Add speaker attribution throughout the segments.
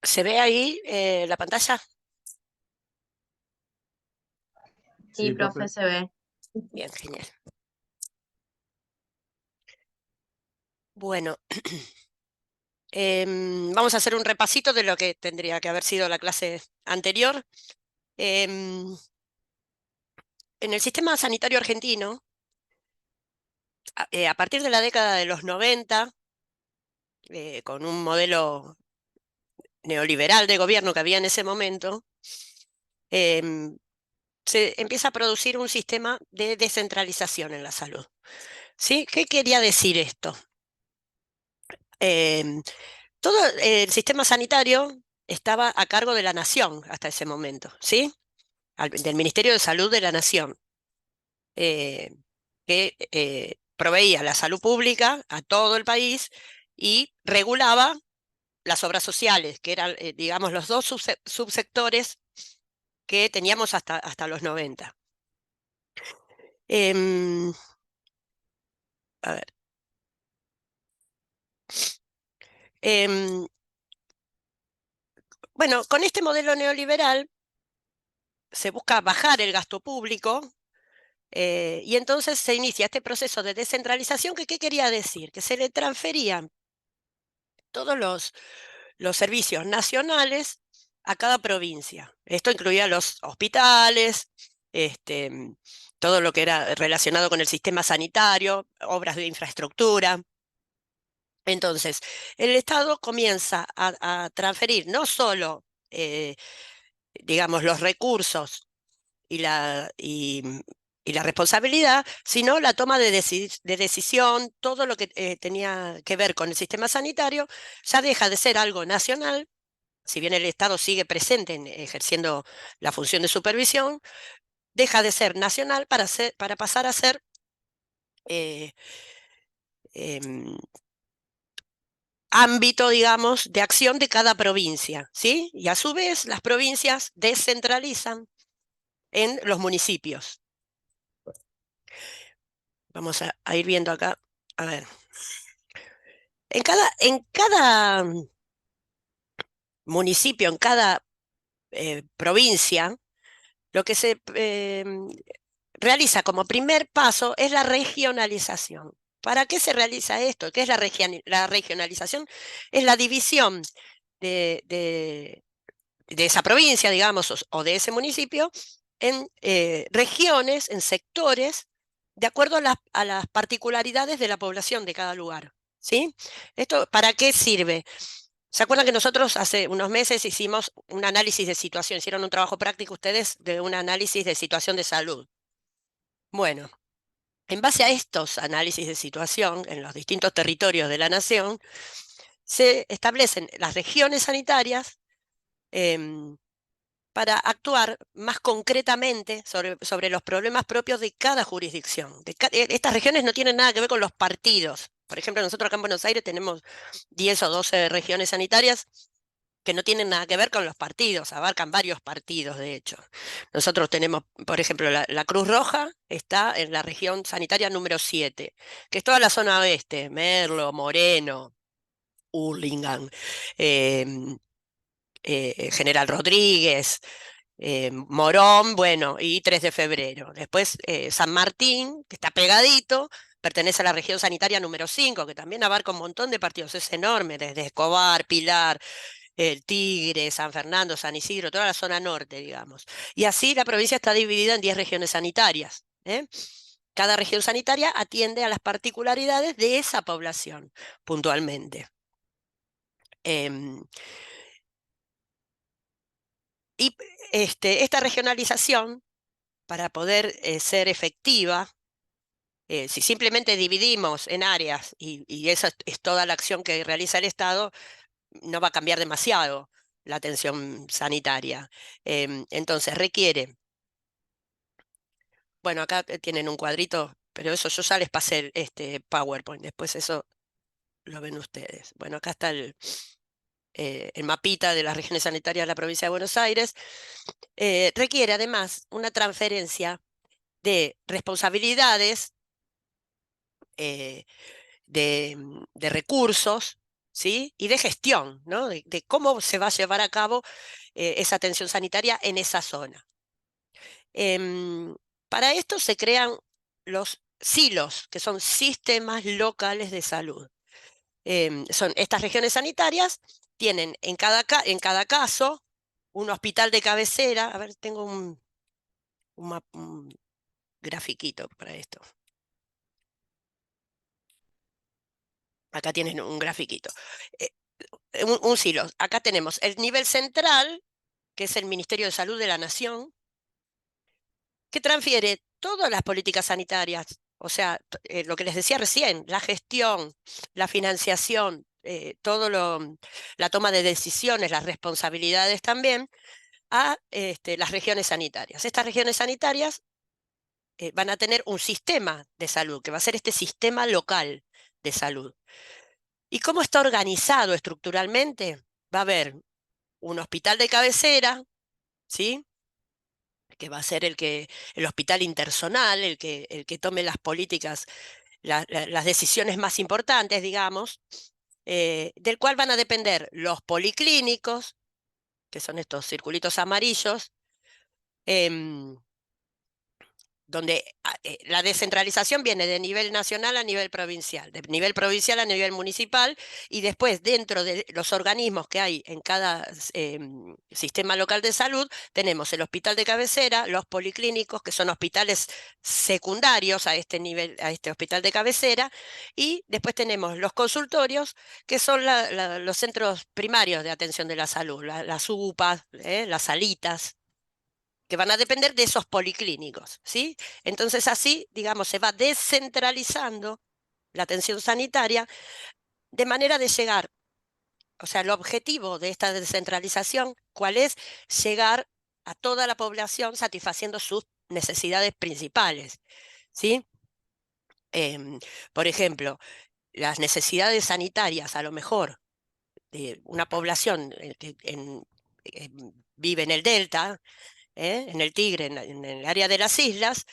Speaker 1: ¿Se ve ahí la pantalla?
Speaker 2: Sí,
Speaker 3: Sí,
Speaker 2: profe,
Speaker 3: profe.
Speaker 2: se ve.
Speaker 1: Bien, genial. Bueno, vamos a hacer un repasito de lo que tendría que haber sido la clase anterior. Em, en el sistema sanitario argentino, a partir de la década de los 90, con un modelo neoliberal de gobierno que había en ese momento, em, se empieza a producir un sistema de descentralización en la salud. ¿Sí? ¿Qué quería decir esto? Em, Todo el sistema sanitario estaba a cargo de la nación hasta ese momento, ¿sí? Del Ministerio de Salud de la Nación, eh, que proveía la salud pública a todo el país y regulaba las obras sociales, que eran, digamos, los dos subsectores que teníamos hasta los 90. Em, a ver. Em, bueno, con este modelo neoliberal se busca bajar el gasto público. Y entonces se inicia este proceso de descentralización que, ¿qué quería decir? Que se le transferían todos los servicios nacionales a cada provincia. Esto incluía los hospitales, este, todo lo que era relacionado con el sistema sanitario, obras de infraestructura. Entonces, el Estado comienza a transferir no solo, digamos, los recursos y la responsabilidad, sino la toma de decisión, todo lo que tenía que ver con el sistema sanitario, ya deja de ser algo nacional, si bien el Estado sigue presente ejerciendo la función de supervisión, deja de ser nacional para pasar a ser eh, em, ámbito, digamos, de acción de cada provincia, ¿sí? Y a su vez las provincias descentralizan en los municipios. Vamos a ir viendo acá. A ver. En cada municipio, en cada provincia, lo que se realiza como primer paso es la regionalización. ¿Para qué se realiza esto? ¿Qué es la regionalización? Es la división de, de- de esa provincia, digamos, o de ese municipio en regiones, en sectores, de acuerdo a las particularidades de la población de cada lugar. ¿Sí? ¿Esto para qué sirve? ¿Se acuerdan que nosotros hace unos meses hicimos un análisis de situación? Hicieron un trabajo práctico ustedes de un análisis de situación de salud. Bueno, en base a estos análisis de situación en los distintos territorios de la nación, se establecen las regiones sanitarias em, para actuar más concretamente sobre los problemas propios de cada jurisdicción. Estas regiones no tienen nada que ver con los partidos. Por ejemplo, nosotros acá en Buenos Aires tenemos 10 o 12 regiones sanitarias que no tienen nada que ver con los partidos, abarcan varios partidos, de hecho. Nosotros tenemos, por ejemplo, la Cruz Roja está en la región sanitaria número 7, que es toda la zona oeste, Merlo, Moreno, Hurlingham, em, General Rodríguez, Morón, bueno, y 3 de febrero. Después San Martín, que está pegadito, pertenece a la región sanitaria número 5, que también abarca un montón de partidos, es enorme, desde Escobar, Pilar, el Tigre, San Fernando, San Isidro, toda la zona norte, digamos. Y así la provincia está dividida en 10 regiones sanitarias. Cada región sanitaria atiende a las particularidades de esa población puntualmente. Em, y esta regionalización, para poder ser efectiva, si simplemente dividimos en áreas y esa es toda la acción que realiza el Estado, no va a cambiar demasiado la atención sanitaria. Entonces requiere, bueno, acá tienen un cuadrito, pero eso yo ya les pasé este PowerPoint, después eso lo ven ustedes. Bueno, acá está el mapita de las regiones sanitarias de la provincia de Buenos Aires. Requiere además una transferencia de responsabilidades, eh, de recursos, ¿sí? Y de gestión, ¿no? De cómo se va a llevar a cabo esa atención sanitaria en esa zona. Em, para esto se crean los silos, que son sistemas locales de salud. Son estas regiones sanitarias, tienen en cada caso un hospital de cabecera. A ver, tengo un grafiquito para esto. Acá tienen un grafiquito. Eh, un silo. Acá tenemos el nivel central, que es el Ministerio de Salud de la Nación, que transfiere todas las políticas sanitarias, o sea, lo que les decía recién, la gestión, la financiación, la toma de decisiones, las responsabilidades también, a las regiones sanitarias. Estas regiones sanitarias van a tener un sistema de salud, que va a ser este sistema local de salud. ¿Y cómo está organizado estructuralmente? Va a haber un hospital de cabecera, ¿sí? Que va a ser el hospital interzonal, el que tome las políticas, las decisiones más importantes, digamos, del cual van a depender los policlínicos, que son estos circulitos amarillos, em, donde la descentralización viene de nivel nacional a nivel provincial a nivel municipal, y después dentro de los organismos que hay en cada sistema local de salud, tenemos el hospital de cabecera, los policlínicos, que son hospitales secundarios a este nivel, a este hospital de cabecera, y después tenemos los consultorios, que son los centros primarios de atención de la salud, las UPAs, las salitas, que van a depender de esos policlínicos, ¿sí? Entonces así, digamos, se va descentralizando la atención sanitaria de manera de llegar, o sea, el objetivo de esta descentralización, ¿cuál es? Llegar a toda la población satisfaciendo sus necesidades principales, ¿sí? Por ejemplo, las necesidades sanitarias, a lo mejor, de una población que vive en el Delta, en el Tigre, en el área de las islas,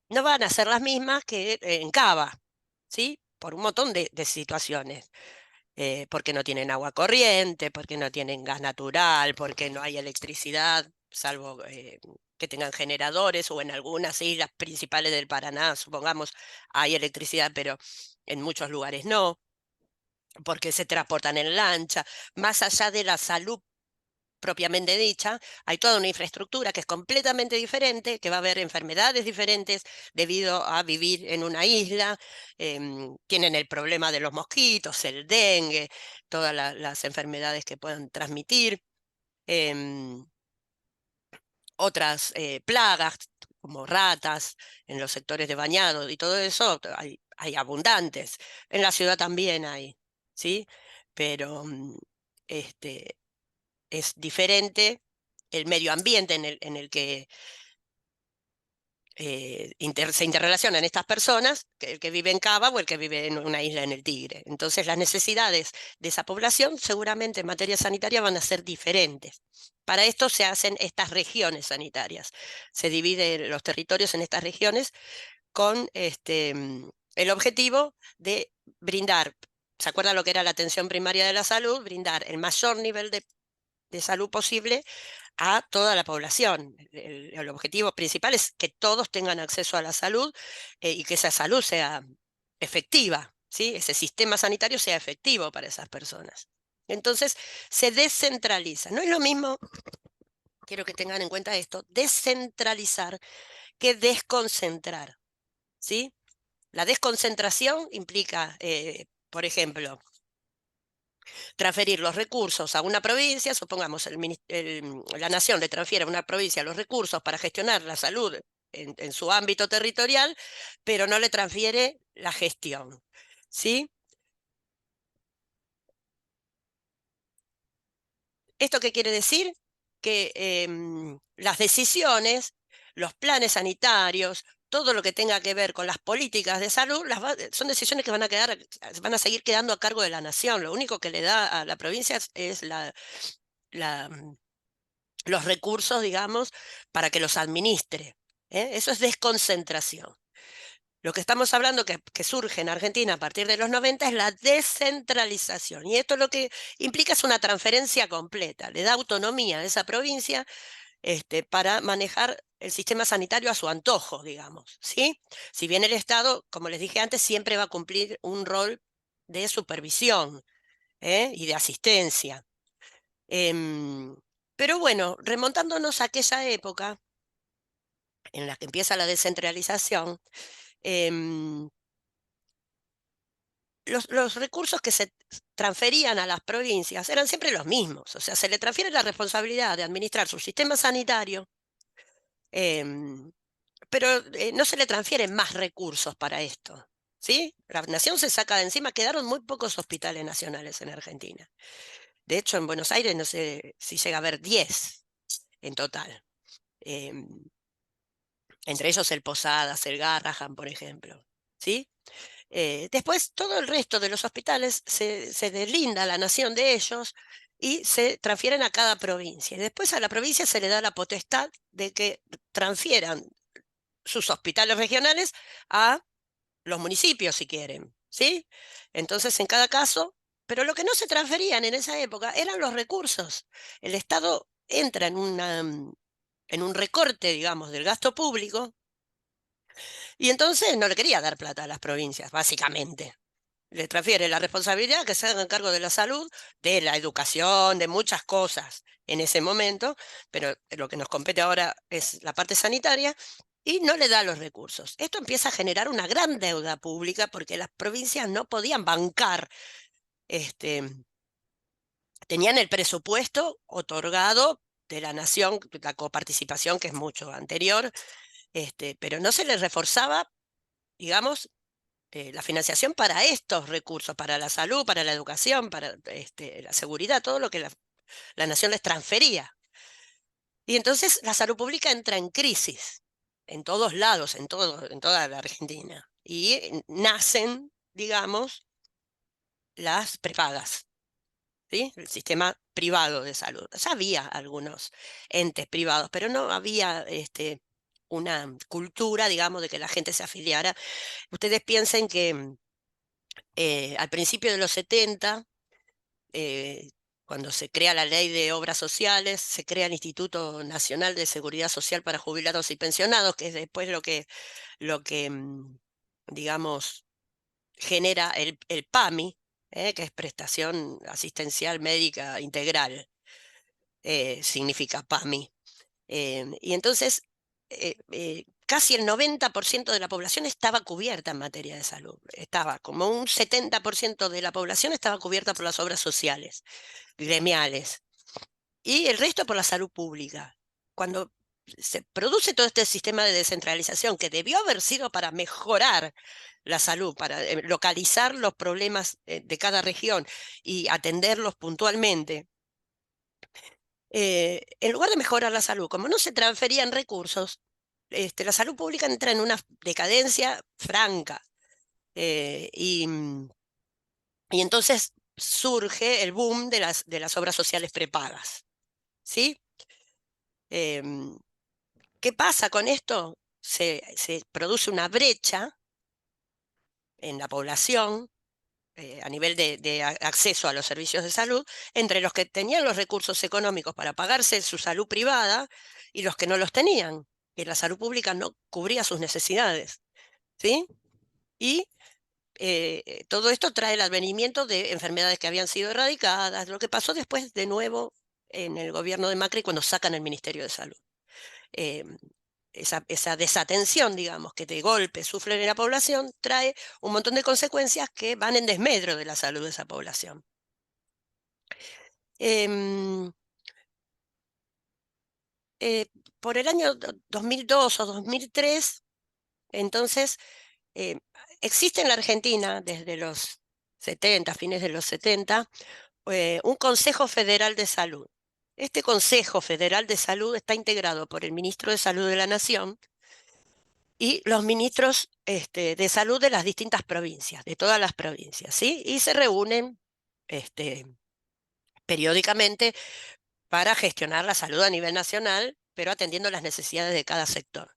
Speaker 1: no van a ser las mismas que en Cava, ¿sí? Por un montón de situaciones. Porque no tienen agua corriente, porque no tienen gas natural, porque no hay electricidad, salvo que tengan generadores, o en algunas islas principales del Paraná, supongamos, hay electricidad, pero en muchos lugares no, porque se transportan en lancha. Más allá de la salud propiamente dicha, hay toda una infraestructura que es completamente diferente, que va a haber enfermedades diferentes debido a vivir en una isla. Tienen el problema de los mosquitos, el dengue, todas las enfermedades que puedan transmitir, em, otras plagas como ratas en los sectores de bañado y todo eso, hay abundantes. En la ciudad también hay, ¿sí? Pero este, es diferente el medio ambiente en el que se interrelacionan estas personas, que el que vive en Cava o el que vive en una isla en el Tigre. Entonces las necesidades de esa población seguramente en materia sanitaria van a ser diferentes. Para esto se hacen estas regiones sanitarias. Se dividen los territorios en estas regiones con el objetivo de brindar, ¿se acuerdan lo que era la atención primaria de la salud? Brindar el mayor nivel de salud posible a toda la población. El objetivo principal es que todos tengan acceso a la salud y que esa salud sea efectiva, ¿sí? Ese sistema sanitario sea efectivo para esas personas. Entonces, se descentraliza. No es lo mismo, quiero que tengan en cuenta esto, descentralizar que desconcentrar, ¿sí? La desconcentración implica, por ejemplo, transferir los recursos a una provincia, supongamos la nación le transfiere a una provincia los recursos para gestionar la salud en su ámbito territorial, pero no le transfiere la gestión, ¿sí? ¿Esto qué quiere decir? Que las decisiones, los planes sanitarios, todo lo que tenga que ver con las políticas de salud, son decisiones que van a seguir quedando a cargo de la nación. Lo único que le da a la provincia es la, los recursos, digamos, para que los administre. Eso es desconcentración. Lo que estamos hablando que surge en Argentina a partir de los 90 es la descentralización. Y esto lo que implica es una transferencia completa. Le da autonomía a esa provincia para manejar el sistema sanitario a su antojo, digamos, ¿sí? Si bien el Estado, como les dije antes, siempre va a cumplir un rol de supervisión, y de asistencia. Em, pero bueno, remontándonos a aquella época en la que empieza la descentralización, em, los recursos que se transferían a las provincias eran siempre los mismos. O sea, se le transfiere la responsabilidad de administrar su sistema sanitario, em, pero no se le transfieren más recursos para esto. ¿Sí? La nación se saca de encima, quedaron muy pocos hospitales nacionales en Argentina. De hecho, en Buenos Aires no sé si llega a haber 10 en total. Em, Entre ellos el Posadas, el Garrahan, por ejemplo. ¿Sí? Después, todo el resto de los hospitales se deslinda la nación de ellos y se transfieren a cada provincia. Y después a la provincia se le da la potestad de que transfieran sus hospitales regionales a los municipios, si quieren. ¿Sí? Entonces, en cada caso, pero lo que no se transferían en esa época eran los recursos. El Estado entra en un recorte, digamos, del gasto público y entonces no le quería dar plata a las provincias, básicamente. Le transfiere la responsabilidad que se hagan cargo de la salud, de la educación, de muchas cosas en ese momento, pero lo que nos compete ahora es la parte sanitaria y no le da los recursos. Esto empieza a generar una gran deuda pública porque las provincias no podían bancar, este, tenían el presupuesto otorgado de la nación, la coparticipación que es mucho anterior, pero no se les reforzaba, digamos, la financiación para estos recursos, para la salud, para la educación, para la seguridad, todo lo que la nación les transfería. Y entonces la salud pública entra en crisis en todos lados, en toda la Argentina. Y nacen, digamos, las prepagas, ¿sí? El sistema privado de salud. Ya había algunos entes privados, pero no había una cultura, digamos, de que la gente se afiliara. Ustedes piensen que al principio de los 70, eh, cuando se crea la ley de obras sociales, se crea el Instituto Nacional de Seguridad Social para Jubilados y Pensionados, que es después lo que digamos, genera el PAMI, que es Prestación Asistencial Médica Integral, significa PAMI. Y entonces, casi el 90% de la población estaba cubierta en materia de salud. Estaba como un 70% de la población estaba cubierta por las obras sociales, gremiales, y el resto por la salud pública. Cuando se produce todo este sistema de descentralización que debió haber sido para mejorar la salud, para localizar los problemas de cada región y atenderlos puntualmente, en lugar de mejorar la salud, como no se transferían recursos, la salud pública entra en una decadencia franca. Y entonces surge el boom de las obras sociales prepagas. ¿Sí? Em, ¿Qué pasa con esto? Se produce una brecha en la población a nivel de acceso a los servicios de salud entre los que tenían los recursos económicos para pagarse su salud privada y los que no los tenían, que la salud pública no cubría sus necesidades, ¿sí? Y todo esto trae el advenimiento de enfermedades que habían sido erradicadas, lo que pasó después de nuevo en el gobierno de Macri cuando sacan el Ministerio de Salud. Eh, esa desatención, digamos, que de golpe sufre en la población, trae un montón de consecuencias que van en desmedro de la salud de esa población. Em, eh, por el año 2002 o 2003, entonces, eh, existe en la Argentina, desde los 70, fines de los 70, un Consejo Federal de Salud. Este Consejo Federal de Salud está integrado por el Ministro de Salud de la Nación y los ministros de salud de las distintas provincias, de todas las provincias, ¿sí? Y se reúnen este, periódicamente para gestionar la salud a nivel nacional, pero atendiendo las necesidades de cada sector.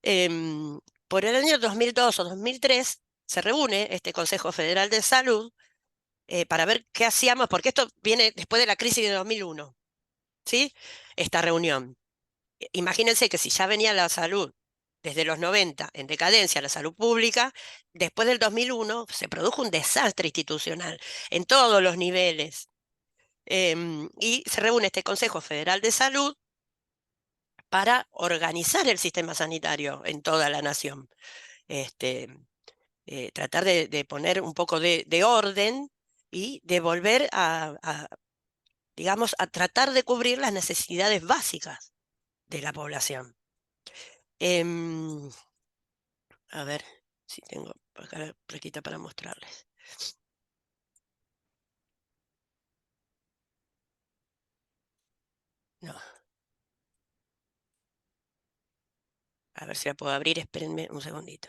Speaker 1: Em, por el año 2002 o 2003 se reúne este Consejo Federal de Salud para ver qué hacíamos, porque esto viene después de la crisis de 2001, ¿sí? Esta reunión. Imagínense que si ya venía la salud desde los 90 en decadencia, la salud pública, después del 2001 se produjo un desastre institucional en todos los niveles. Y se reúne este Consejo Federal de Salud para organizar el sistema sanitario en toda la nación. Este, tratar de poner un poco de orden y de volver digamos, a tratar de cubrir las necesidades básicas de la población. Em, a ver si tengo acá la plaquita para mostrarles. No, a ver si la puedo abrir, espérenme un segundito.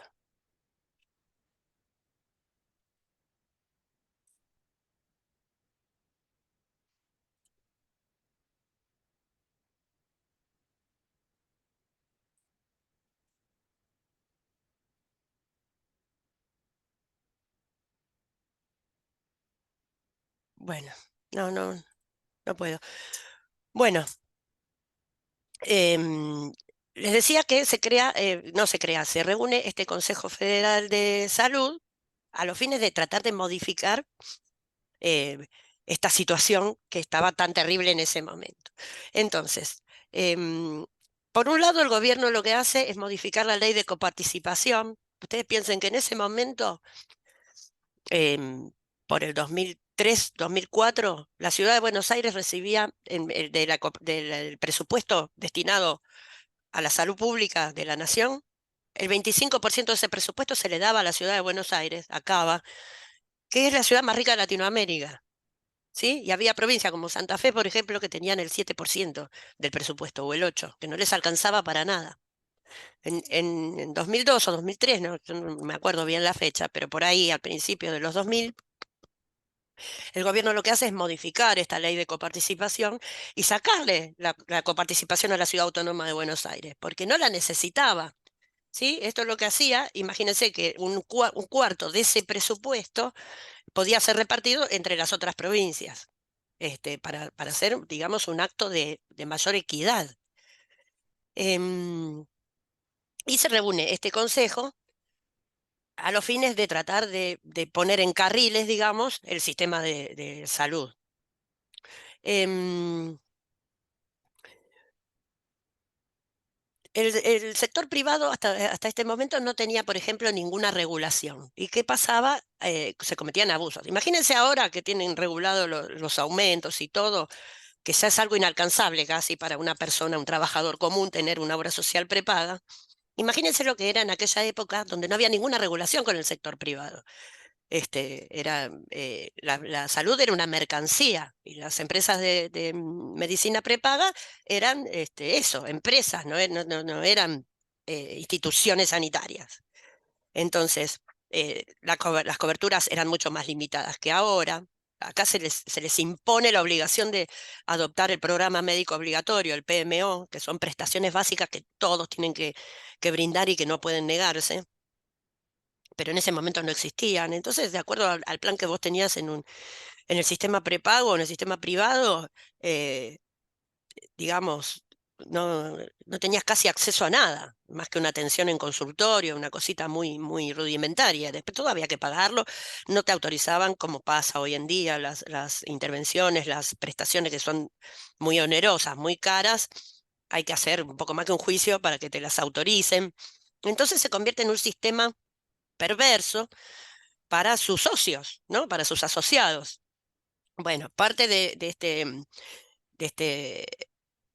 Speaker 1: Bueno, no puedo. Bueno, em, les decía que no se crea, se reúne este Consejo Federal de Salud a los fines de tratar de modificar eh, esta situación que estaba tan terrible en ese momento. Entonces, em, por un lado, el gobierno lo que hace es modificar la ley de coparticipación. Ustedes piensen que en ese momento, por el 2003, 2004, la ciudad de Buenos Aires recibía del presupuesto destinado a la salud pública de la nación, el 25% de ese presupuesto se le daba a la ciudad de Buenos Aires, a Cava, que es la ciudad más rica de Latinoamérica. ¿Sí? Y había provincias como Santa Fe, por ejemplo, que tenían el 7% del presupuesto o el 8%, que no les alcanzaba para nada. En 2002 o 2003, no, yo no me acuerdo bien la fecha, pero por ahí al principio de los 2000, el gobierno lo que hace es modificar esta ley de coparticipación y sacarle la coparticipación a la Ciudad Autónoma de Buenos Aires, porque no la necesitaba. ¿Sí? Esto es lo que hacía, imagínense que un cuarto de ese presupuesto podía ser repartido entre las otras provincias, para hacer, digamos, un acto de mayor equidad. Em, y se reúne este consejo a los fines de tratar de poner en carriles, digamos, el sistema de salud. Em, el sector privado hasta este momento no tenía, por ejemplo, ninguna regulación. ¿Y qué pasaba? Se cometían abusos. Imagínense ahora que tienen regulados los aumentos y todo, que ya es algo inalcanzable casi para una persona, un trabajador común, tener una obra social prepaga. Imagínense lo que era en aquella época donde no había ninguna regulación con el sector privado. La salud era una mercancía y las empresas de medicina prepaga eran eso, empresas, no eran instituciones sanitarias. Entonces, las coberturas eran mucho más limitadas que ahora. Acá se les impone la obligación de adoptar el programa médico obligatorio, el PMO, que son prestaciones básicas que todos tienen que brindar y que no pueden negarse, pero en ese momento no existían. Entonces, de acuerdo al plan que vos tenías en el sistema prepago, en el sistema privado, eh, digamos, no tenías casi acceso a nada, más que una atención en consultorio, una cosita muy, muy rudimentaria. Después todo había que pagarlo, no te autorizaban, como pasa hoy en día, las intervenciones, las prestaciones que son muy onerosas, muy caras, hay que hacer un poco más que un juicio para que te las autoricen. Entonces se convierte en un sistema perverso para sus socios, ¿no? Para sus asociados. Bueno, parte de este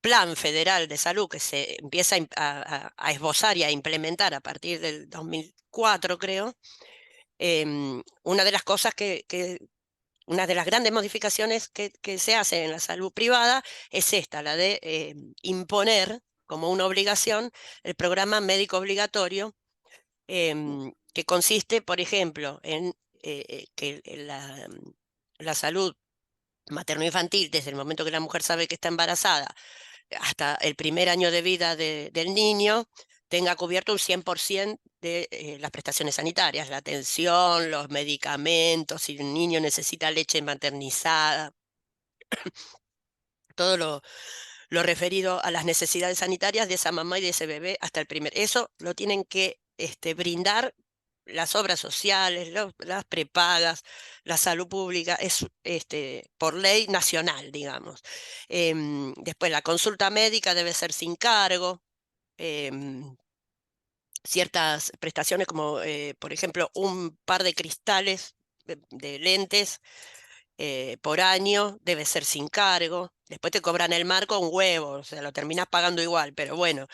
Speaker 1: plan federal de salud que se empieza a esbozar y a implementar a partir del 2004, creo, una de las cosas una de las grandes modificaciones que se hace en la salud privada es esta, la de imponer como una obligación el programa médico obligatorio, que consiste, por ejemplo, en que la salud materno-infantil, desde el momento que la mujer sabe que está embarazada hasta el primer año de vida del niño, tenga cubierto un 100% de las prestaciones sanitarias, la atención, los medicamentos, si un niño necesita leche maternizada, todo lo referido a las necesidades sanitarias de esa mamá y de ese bebé hasta el primer. Eso lo tienen que brindar las obras sociales, las prepagas, la salud pública, es por ley nacional, digamos. Después la consulta médica debe ser sin cargo. em, Ciertas prestaciones como, por ejemplo, un par de cristales de lentes por año, debe ser sin cargo. Después te cobran el marco un huevo, o sea, lo terminás pagando igual, pero bueno,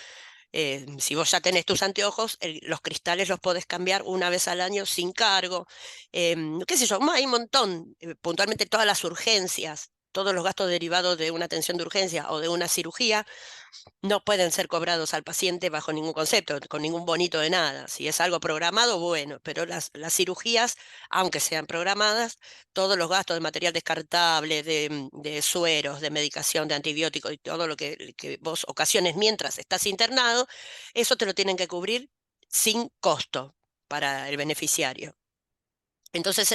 Speaker 1: si vos ya tenés tus anteojos, los cristales los podés cambiar una vez al año sin cargo. Qué sé yo, hay un montón, puntualmente todas las urgencias, todos los gastos derivados de una atención de urgencia o de una cirugía no pueden ser cobrados al paciente bajo ningún concepto, con ningún bonito de nada. Si es algo programado, bueno, pero las cirugías, aunque sean programadas, todos los gastos de material descartable, de sueros, de medicación, de antibióticos y todo lo que vos ocasiones mientras estás internado, eso te lo tienen que cubrir sin costo para el beneficiario. Entonces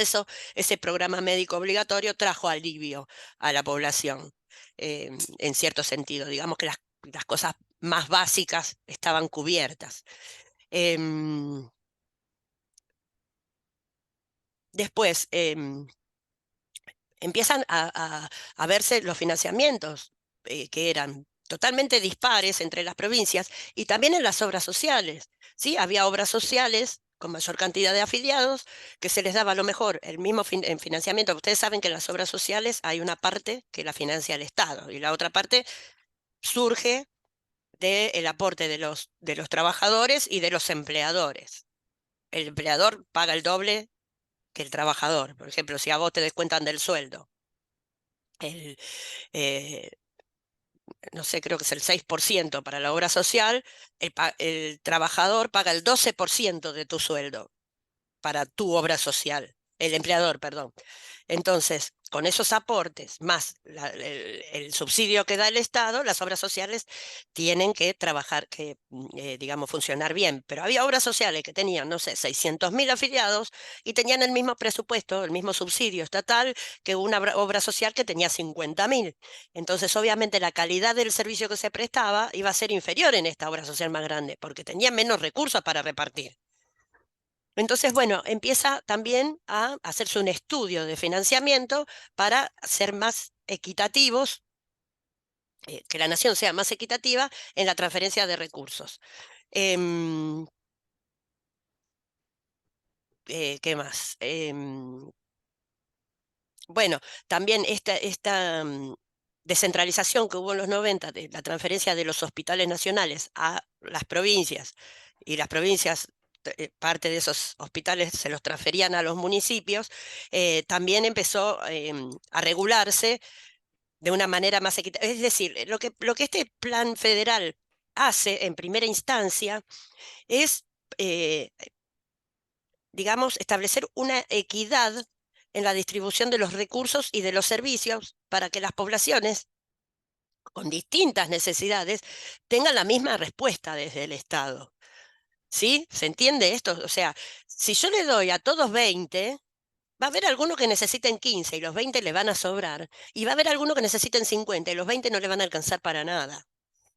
Speaker 1: ese programa médico obligatorio trajo alivio a la población, en cierto sentido. Digamos que las cosas más básicas estaban cubiertas. Em, Después empiezan a verse los financiamientos, que eran totalmente dispares entre las provincias y también en las obras sociales. ¿Sí? Había obras sociales con mayor cantidad de afiliados que se les daba a lo mejor el mismo en financiamiento. Ustedes saben que en las obras sociales hay una parte que la financia el Estado y la otra parte surge del aporte de los trabajadores y de los empleadores. El empleador paga el doble que el trabajador. Por ejemplo, si a vos te descuentan del sueldo el, eh, no sé, creo que es el 6% para la obra social, el trabajador paga el 12% de tu sueldo para tu obra social, el empleador, perdón. Entonces, con esos aportes, más el subsidio que da el Estado, las obras sociales tienen que trabajar, digamos, funcionar bien. Pero había obras sociales que tenían, no sé, 600.000 afiliados y tenían el mismo presupuesto, el mismo subsidio estatal que una obra social que tenía 50.000. Entonces, obviamente, la calidad del servicio que se prestaba iba a ser inferior en esta obra social más grande, porque tenía menos recursos para repartir. Entonces, bueno, empieza también a hacerse un estudio de financiamiento para ser más equitativos, que la nación sea más equitativa en la transferencia de recursos. Em, ¿Qué más? Bueno, también esta descentralización que hubo en los 90 de la transferencia de los hospitales nacionales a las provincias y las provincias, parte de esos hospitales se los transferían a los municipios, también empezó a regularse de una manera más equitativa. Es decir, lo que este plan federal hace en primera instancia es, eh, digamos, establecer una equidad en la distribución de los recursos y de los servicios para que las poblaciones con distintas necesidades tengan la misma respuesta desde el Estado. ¿Sí? ¿Se entiende esto? O sea, si yo le doy a todos 20, va a haber algunos que necesiten 15 y los 20 le van a sobrar, y va a haber algunos que necesiten 50 y los 20 no le van a alcanzar para nada.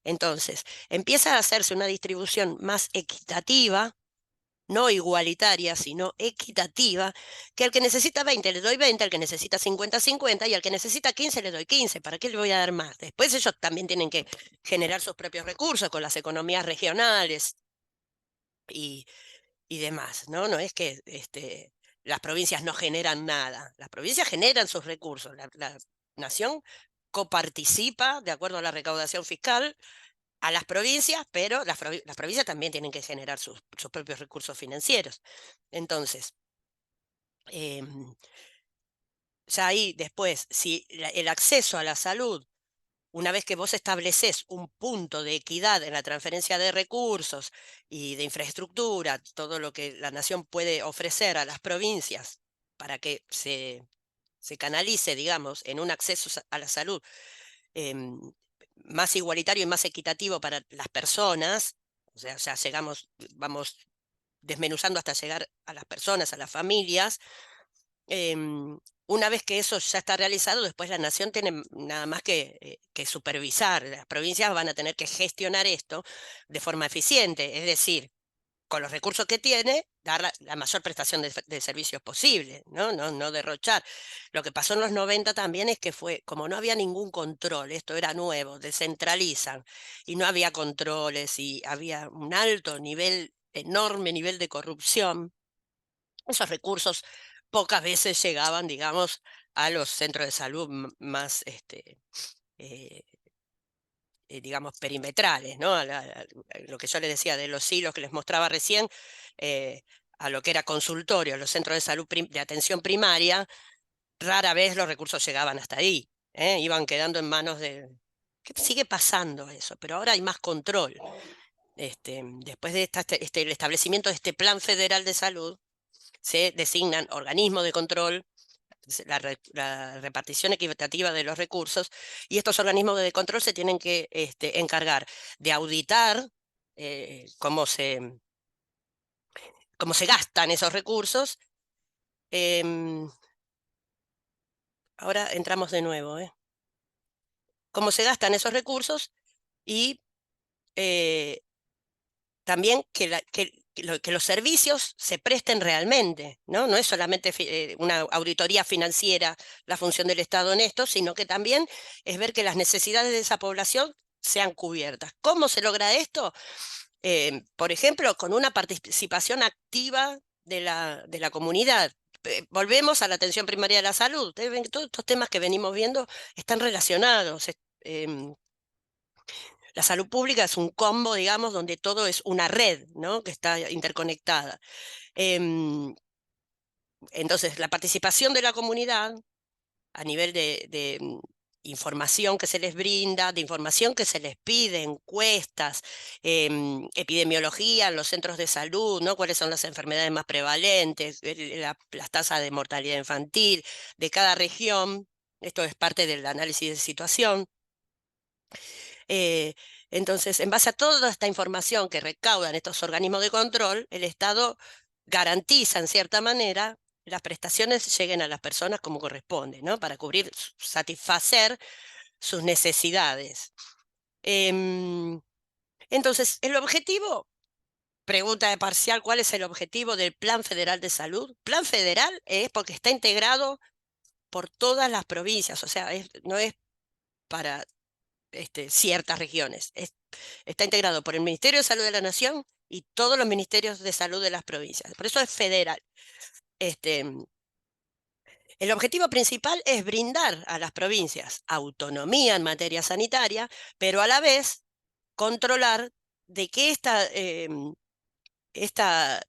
Speaker 1: Entonces, empieza a hacerse una distribución más equitativa, no igualitaria, sino equitativa, que al que necesita 20 le doy 20, al que necesita 50, 50, y al que necesita 15 le doy 15. ¿Para qué le voy a dar más? Después ellos también tienen que generar sus propios recursos con las economías regionales y, y demás, ¿no? No es que las provincias no generan nada, las provincias generan sus recursos, la nación coparticipa de acuerdo a la recaudación fiscal a las provincias, pero las provincias también tienen que generar sus propios recursos financieros. Entonces, em, ya ahí después, si el acceso a la salud, una vez que vos estableces un punto de equidad en la transferencia de recursos y de infraestructura, todo lo que la nación puede ofrecer a las provincias para que se canalice, digamos, en un acceso a la salud em, más igualitario y más equitativo para las personas, O sea, ya llegamos, vamos desmenuzando hasta llegar a las personas, a las familias. Una vez que eso ya está realizado, después la nación tiene nada más que supervisar. Las provincias van a tener que gestionar esto de forma eficiente, es decir, con los recursos que tiene, dar la mayor prestación de servicios posible, ¿no? No derrochar. Lo que pasó en los 90 también es que fue, como no había ningún control, esto era nuevo, descentralizan, y no había controles, y había un alto nivel, enorme nivel de corrupción. Esos recursos pocas veces llegaban, digamos, a los centros de salud más, eh, digamos, perimetrales, ¿no? Lo que yo les decía de los hilos que les mostraba recién, a lo que era consultorio, los centros de salud de atención primaria, rara vez los recursos llegaban hasta ahí, iban quedando en manos de... ¿Qué sigue pasando eso? Pero ahora hay más control. Después de el establecimiento de este Plan Federal de Salud, se designan organismos de control, la repartición equitativa de los recursos, y estos organismos de control se tienen que encargar de auditar cómo se gastan esos recursos. Ahora entramos de nuevo, cómo se gastan esos recursos y eh, también que los servicios se presten realmente, ¿no? No es solamente una auditoría financiera la función del Estado en esto, sino que también es ver que las necesidades de esa población sean cubiertas. ¿Cómo se logra esto? Por ejemplo, con una participación activa de la comunidad. Volvemos a la atención primaria de la salud. Todos estos temas que venimos viendo están relacionados. La salud pública es un combo, digamos, donde todo es una red, ¿no? Que está interconectada. Entonces, la participación de la comunidad a nivel de información que se les brinda, de información que se les pide, encuestas, epidemiología en los centros de salud, ¿no? Cuáles son las enfermedades más prevalentes, las tasas de mortalidad infantil de cada región. Esto es parte del análisis de situación. Eh, entonces, en base a toda esta información que recaudan estos organismos de control, el Estado garantiza, en cierta manera, las prestaciones lleguen a las personas como corresponde, ¿no? Para cubrir, satisfacer sus necesidades. Em, entonces, el objetivo, pregunta de parcial, ¿cuál es el objetivo del Plan Federal de Salud? Plan Federal es porque está integrado por todas las provincias, o sea, no es para ciertas regiones. Está integrado por el Ministerio de Salud de la Nación y todos los ministerios de salud de las provincias. Por eso es federal. Este, el objetivo principal es brindar a las provincias autonomía en materia sanitaria, pero a la vez controlar de que esta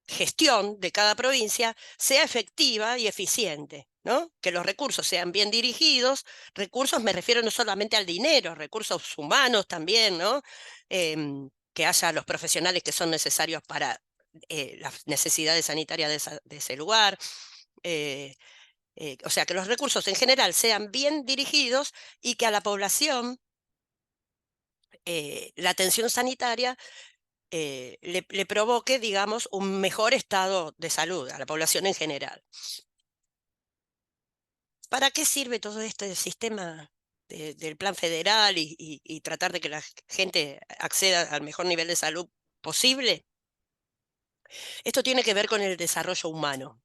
Speaker 1: gestión de cada provincia sea efectiva y eficiente, ¿no? Que los recursos sean bien dirigidos. Recursos me refiero no solamente al dinero, recursos humanos también, ¿no? Que haya los profesionales que son necesarios para las necesidades sanitarias de ese lugar. O sea, que los recursos en general sean bien dirigidos y que a la población la atención sanitaria le provoque, digamos, un mejor estado de salud a la población en general. ¿Para qué sirve todo este sistema del plan federal y tratar de que la gente acceda al mejor nivel de salud posible? Esto tiene que ver con el desarrollo humano.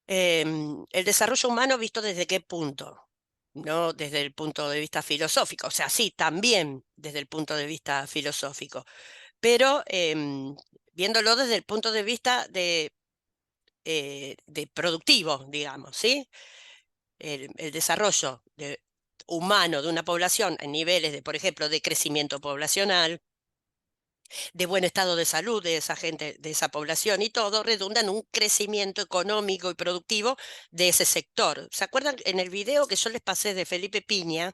Speaker 1: El desarrollo humano visto desde qué punto, no desde el punto de vista filosófico, o sea, sí, también desde el punto de vista filosófico, pero viéndolo desde el punto de vista de productivo, digamos, ¿sí? El desarrollo humano de una población en niveles de, por ejemplo, de crecimiento poblacional, de buen estado de salud de esa gente, de esa población y todo, redunda en un crecimiento económico y productivo de ese sector. ¿Se acuerdan? En el video que yo les pasé de Felipe Piña,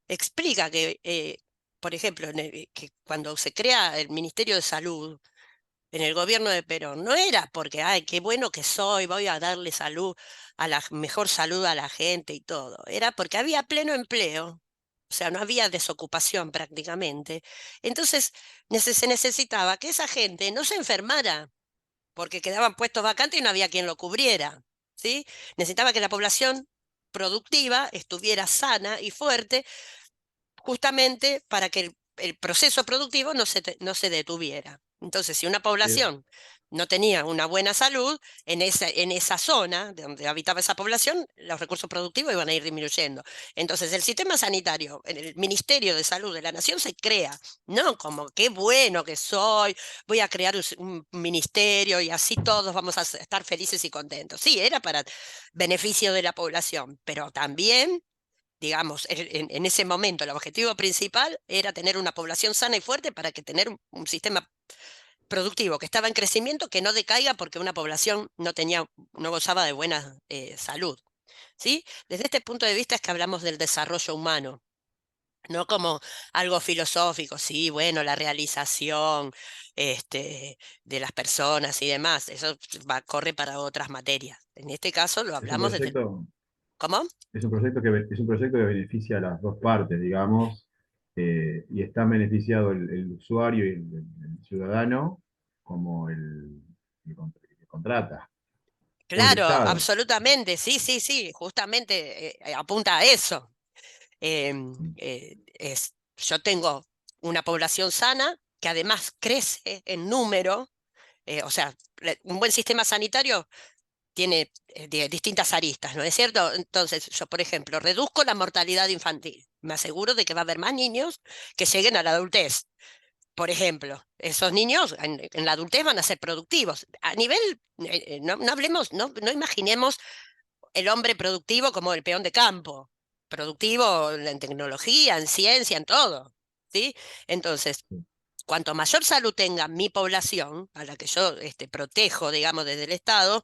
Speaker 1: explica que, por ejemplo, que cuando se crea el Ministerio de Salud, en el gobierno de Perón, no era porque, ay, qué bueno que soy, voy a darle salud, a la mejor salud a la gente y todo. Era porque había pleno empleo o sea, no había desocupación prácticamente. Entonces se necesitaba que esa gente no se enfermara, porque quedaban puestos vacantes y no había quien lo cubriera, ¿sí? Necesitaba que la población productiva estuviera sana y fuerte, justamente para que el proceso productivo no se detuviera. Entonces, si una
Speaker 2: Eh,
Speaker 1: población no tenía una buena salud, en esa zona donde habitaba esa población, los recursos productivos iban a ir disminuyendo. Entonces, el sistema sanitario, el Ministerio de Salud de la Nación se crea, no como qué bueno que soy, voy a crear un ministerio y así todos vamos a estar felices y contentos. Sí, era para beneficio de la población, pero también, digamos, en ese momento el objetivo principal era tener una población sana y fuerte para que tener un sistema productivo que estaba en crecimiento, que no decaiga porque una población no gozaba de buena salud. ¿Sí? Desde este punto de vista es que hablamos del desarrollo humano, no como algo filosófico, sí, bueno, la realización de las personas y demás, eso corre para otras materias. En este caso lo
Speaker 2: es un
Speaker 1: hablamos desde...
Speaker 2: proyecto,
Speaker 1: ¿Cómo?
Speaker 2: es un proyecto es un proyecto que beneficia a las dos partes, digamos, y está beneficiado el usuario y el ciudadano como el que contrata, o el
Speaker 1: Claro,
Speaker 2: Estado.
Speaker 1: absolutamente, sí, sí, sí, justamente apunta a eso. Yo tengo una población sana que además crece en número, o sea, un buen sistema sanitario tiene distintas aristas, ¿no es cierto? Entonces, yo, por ejemplo, reduzco la mortalidad infantil, me aseguro de que va a haber más niños que lleguen a la adultez. Por ejemplo, esos niños en la adultez van a ser productivos. A nivel, no hablemos, no imaginemos el hombre productivo como el peón de campo, productivo en tecnología, en ciencia, en todo, ¿sí? Entonces, cuanto mayor salud tenga mi población, a la que yo protejo, digamos, desde el Estado,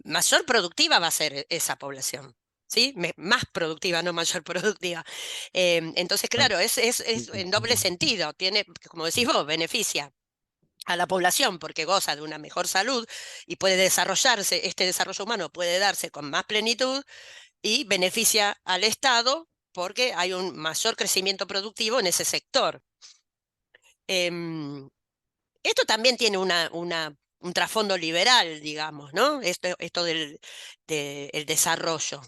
Speaker 1: mayor productiva va a ser esa población. ¿Sí? Más productiva, no mayor productiva. Entonces,
Speaker 2: Ah,
Speaker 1: claro,
Speaker 2: sí,
Speaker 1: es
Speaker 2: sí,
Speaker 1: en
Speaker 2: sí,
Speaker 1: doble
Speaker 2: sí.
Speaker 1: sentido. Tiene, como decís vos, beneficia a la población porque goza de una mejor salud y puede desarrollarse, este desarrollo humano puede darse con más plenitud y beneficia al Estado porque hay un mayor crecimiento productivo en ese sector. Em, Esto también tiene un trasfondo liberal, digamos, ¿no? Esto el desarrollo,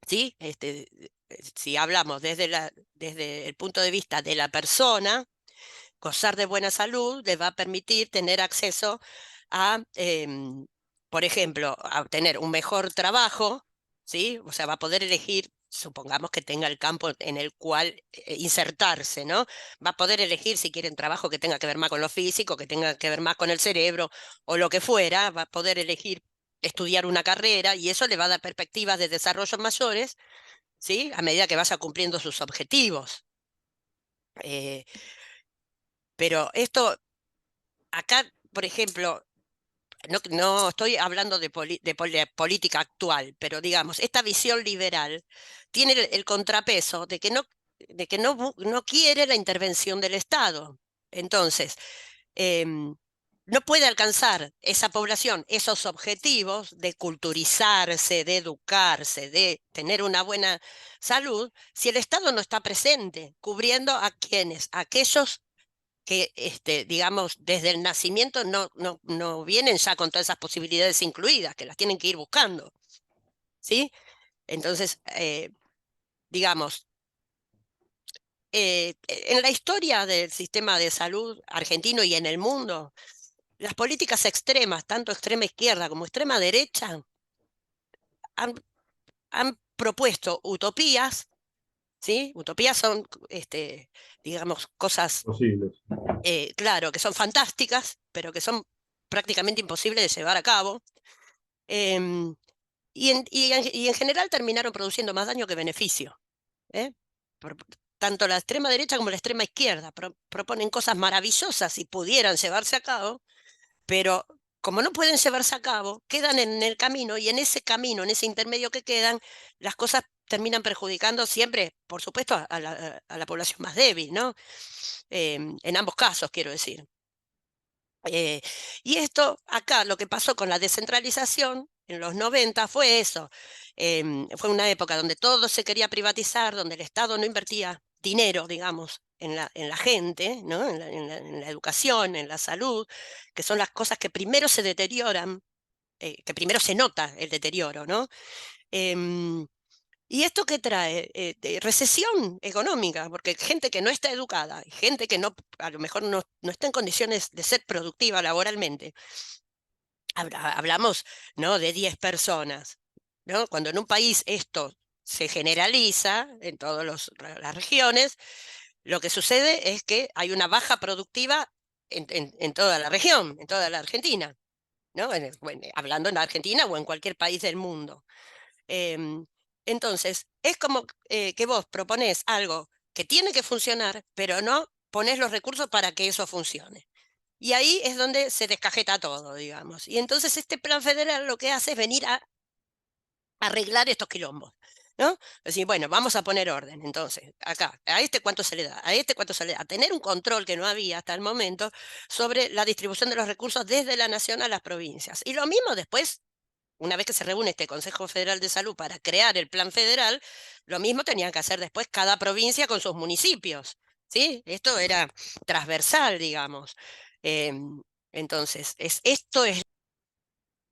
Speaker 1: ¿sí? Si hablamos desde el punto de vista de la persona, gozar de buena salud le va a permitir tener acceso a, por ejemplo, a obtener un mejor trabajo, ¿sí? O sea, va a poder elegir, supongamos que tenga el campo en el cual insertarse, ¿no? Va a poder elegir si quiere un trabajo que tenga que ver más con lo físico, que tenga que ver más con el cerebro o lo que fuera, va a poder elegir estudiar una carrera y eso le va a dar perspectivas de desarrollo mayores, ¿sí? A medida que vaya cumpliendo sus objetivos. Eh, pero esto, acá, por ejemplo, no estoy hablando de política actual, pero digamos, esta visión liberal tiene el contrapeso de que no quiere la intervención del Estado. Entonces, no puede alcanzar esa población esos objetivos de culturizarse, de educarse, de tener una buena salud, si el Estado no está presente, cubriendo a quienes, a aquellos que, digamos, desde el nacimiento no vienen ya con todas esas posibilidades incluidas, que las tienen que ir buscando, ¿sí? Entonces, digamos, en la historia del sistema de salud argentino y en el mundo, las políticas extremas, tanto extrema izquierda como extrema derecha, han, han propuesto utopías, ¿sí? Utopías son, digamos, cosas,
Speaker 2: Posibles.
Speaker 1: claro, que son fantásticas, pero que son prácticamente imposibles de llevar a cabo. Em, y en general terminaron produciendo más daño que beneficio. ¿Eh? Por- Tanto la extrema derecha como la extrema izquierda proponen cosas maravillosas y pudieran llevarse a cabo, pero como no pueden llevarse a cabo, quedan en el camino y en ese camino, en ese intermedio que quedan, las cosas terminan perjudicando siempre, por supuesto, a la población más débil, ¿no? En ambos casos, quiero decir. Eh, y esto acá, lo que pasó con la descentralización, en los 90 fue eso. Fue una época donde todo se quería privatizar, donde el Estado no invertía dinero, digamos, en la gente, ¿no? En la educación, en la salud, que son las cosas que primero se deterioran, que primero se nota el deterioro, ¿no? Em, ¿Y esto qué trae? Recesión económica, porque gente que no está educada, gente que no, a lo mejor no está en condiciones de ser productiva laboralmente. Hablamos, ¿no?, de 10 personas, ¿no? Cuando en un país esto se generaliza en todas las regiones, lo que sucede es que hay una baja productiva en toda la región, en toda la Argentina, ¿no? Bueno, hablando en la Argentina o en cualquier país del mundo. Em, entonces, es como que vos proponés algo que tiene que funcionar, pero no ponés los recursos para que eso funcione. Y ahí es donde se descajeta todo, digamos. Y entonces este plan federal lo que hace es venir a arreglar estos quilombos, ¿no? Es decir, bueno, vamos a poner orden, entonces, acá, a este cuánto se le da, a este cuánto se le da, a tener un control que no había hasta el momento sobre la distribución de los recursos desde la nación a las provincias. Y lo mismo después, una vez que se reúne este Consejo Federal de Salud para crear el plan federal, lo mismo tenían que hacer después cada provincia con sus municipios, ¿sí? Esto era transversal, digamos. Entonces, esto es...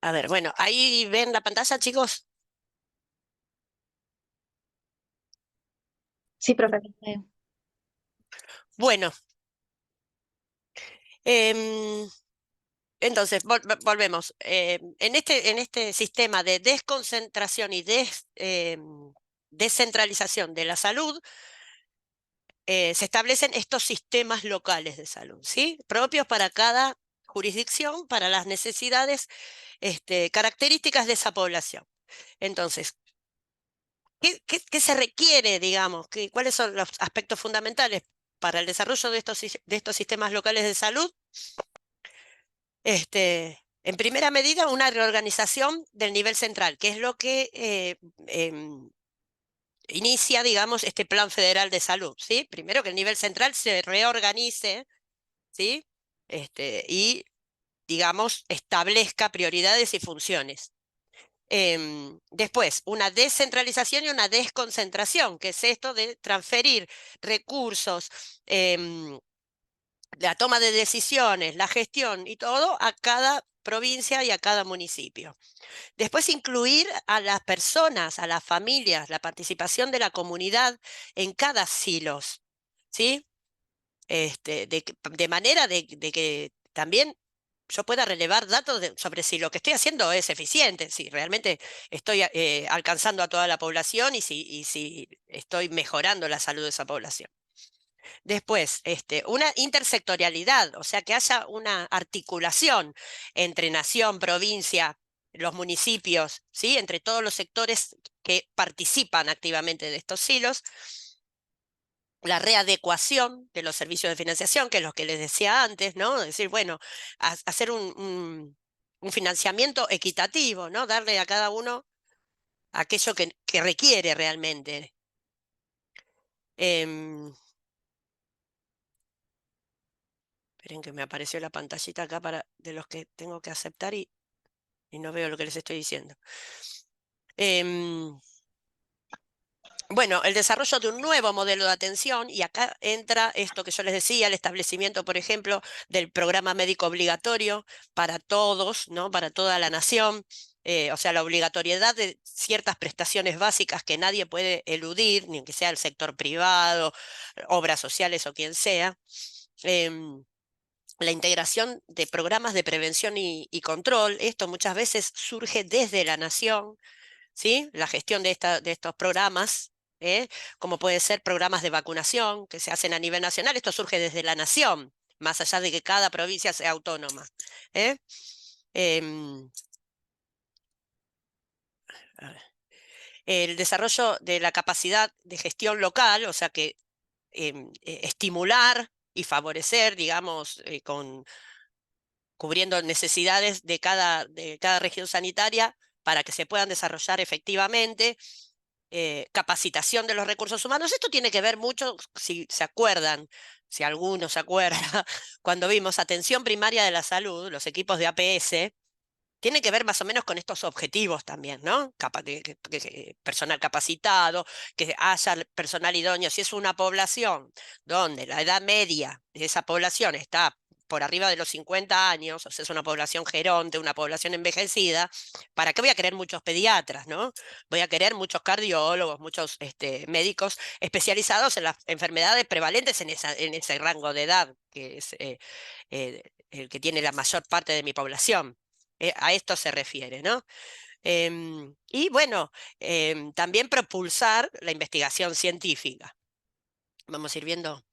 Speaker 1: A ver, bueno, ahí ven la pantalla, chicos.
Speaker 3: Sí, profe.
Speaker 1: Bueno, em, entonces, volvemos. En este sistema de desconcentración y descentralización de la salud, se establecen estos sistemas locales de salud, ¿sí? Propios para cada jurisdicción, para las necesidades, características de esa población. Entonces, ¿qué se requiere, digamos? ¿Cuáles son los aspectos fundamentales para el desarrollo de estos sistemas locales de salud? En primera medida, una reorganización del nivel central, que es lo que inicia, digamos, este Plan Federal de Salud, ¿sí? Primero que el nivel central se reorganice, ¿sí? Y, digamos, establezca prioridades y funciones. Después, una descentralización y una desconcentración, que es esto de transferir recursos, la toma de decisiones, la gestión y todo a cada provincia y a cada municipio. Después, incluir a las personas, a las familias, la participación de la comunidad en cada silos, ¿sí? De manera de que también yo pueda relevar datos sobre si lo que estoy haciendo es eficiente, si realmente estoy alcanzando a toda la población y si estoy mejorando la salud de esa población. Después, una intersectorialidad, o sea, que haya una articulación entre nación, provincia, los municipios, ¿sí? Entre todos los sectores que participan activamente de estos silos. La readecuación de los servicios de financiación, que es lo que les decía antes, ¿no? Es decir, bueno, hacer un financiamiento equitativo, ¿no? Darle a cada uno aquello que requiere realmente. Esperen que me apareció la pantallita acá de los que tengo que aceptar y no veo lo que les estoy diciendo. Bueno, el desarrollo de un nuevo modelo de atención, y acá entra esto que yo les decía, el establecimiento, por ejemplo, del programa médico obligatorio para todos, ¿no? Para toda la nación, o sea, la obligatoriedad de ciertas prestaciones básicas que nadie puede eludir, ni que sea el sector privado, obras sociales o quien sea. La integración de programas de prevención y control, esto muchas veces surge desde la nación, ¿sí? La gestión de estos programas, como pueden ser programas de vacunación que se hacen a nivel nacional, esto surge desde la nación, más allá de que cada provincia sea autónoma. Em, el desarrollo de la capacidad de gestión local, o sea que estimular y favorecer, digamos, cubriendo necesidades de cada región sanitaria para que se puedan desarrollar efectivamente. Capacitación de los recursos humanos. Esto tiene que ver mucho, si se acuerdan, si alguno se acuerda, cuando vimos atención primaria de la salud, los equipos de APS, tiene que ver más o menos con estos objetivos también, ¿no? Personal capacitado, que haya personal idóneo. Si es una población donde la edad media de esa población está por arriba de los 50 años, o sea, es una población geronte, una población envejecida, ¿para qué voy a querer muchos pediatras, no? Voy a querer muchos cardiólogos, muchos médicos especializados en las enfermedades prevalentes en ese rango de edad, que es el que tiene la mayor parte de mi población. A esto se refiere, ¿no? Y bueno, también propulsar la investigación científica. Vamos a ir viendo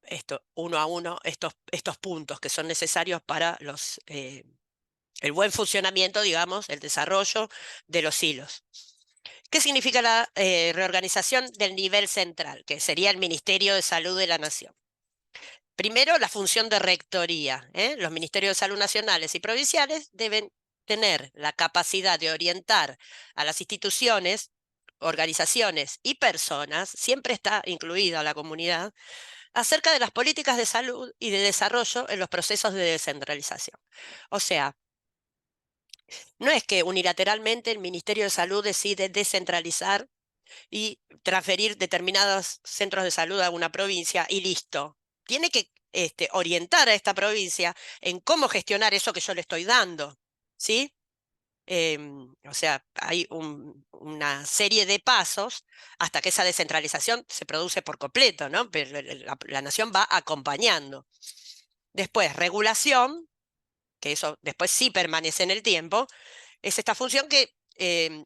Speaker 1: esto uno a uno, estos puntos que son necesarios para el buen funcionamiento, digamos, el desarrollo de los hilos. ¿Qué significa la reorganización del nivel central, que sería el Ministerio de Salud de la Nación? Primero, la función de rectoría. Los ministerios de salud nacionales y provinciales deben tener la capacidad de orientar a las instituciones, organizaciones y personas, siempre está incluida la comunidad, acerca de las políticas de salud y de desarrollo en los procesos de descentralización. O sea, no es que unilateralmente el Ministerio de Salud decide descentralizar y transferir determinados centros de salud a una provincia y listo. Tiene que orientar a esta provincia en cómo gestionar eso que yo le estoy dando, ¿sí? O sea, hay una serie de pasos hasta que esa descentralización se produce por completo, ¿no? Pero la nación va acompañando. Después, regulación, que eso después sí permanece en el tiempo, es esta función que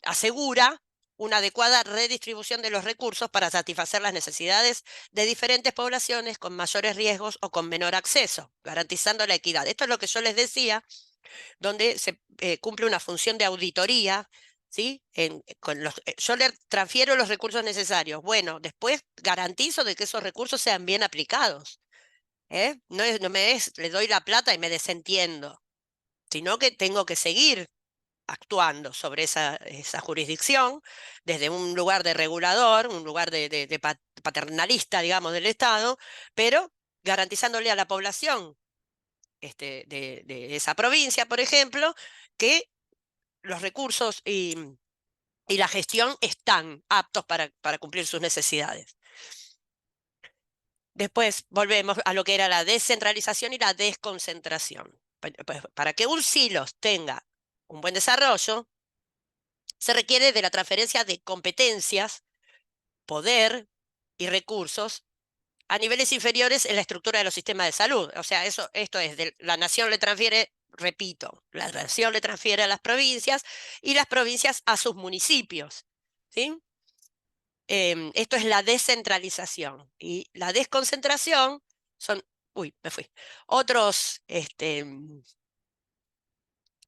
Speaker 1: asegura una adecuada redistribución de los recursos para satisfacer las necesidades de diferentes poblaciones con mayores riesgos o con menor acceso, garantizando la equidad. Esto es lo que yo les decía, donde se cumple una función de auditoría, ¿sí? Yo le transfiero los recursos necesarios. Bueno, después garantizo de que esos recursos sean bien aplicados. No me le doy la plata y me desentiendo, sino que tengo que seguir actuando sobre esa jurisdicción desde un lugar de regulador, un lugar de paternalista, digamos, del Estado, pero garantizándole a la población de esa provincia, por ejemplo, que los recursos y la gestión están aptos para cumplir sus necesidades. Después volvemos a lo que era la descentralización y la desconcentración. Para que un silos tenga un buen desarrollo, se requiere de la transferencia de competencias, poder y recursos a niveles inferiores en la estructura de los sistemas de salud. O sea, esto es, la nación le transfiere, repito, la nación le transfiere a las provincias y las provincias a sus municipios, ¿sí? Esto es la descentralización. Y la desconcentración son, uy, me fui, otros,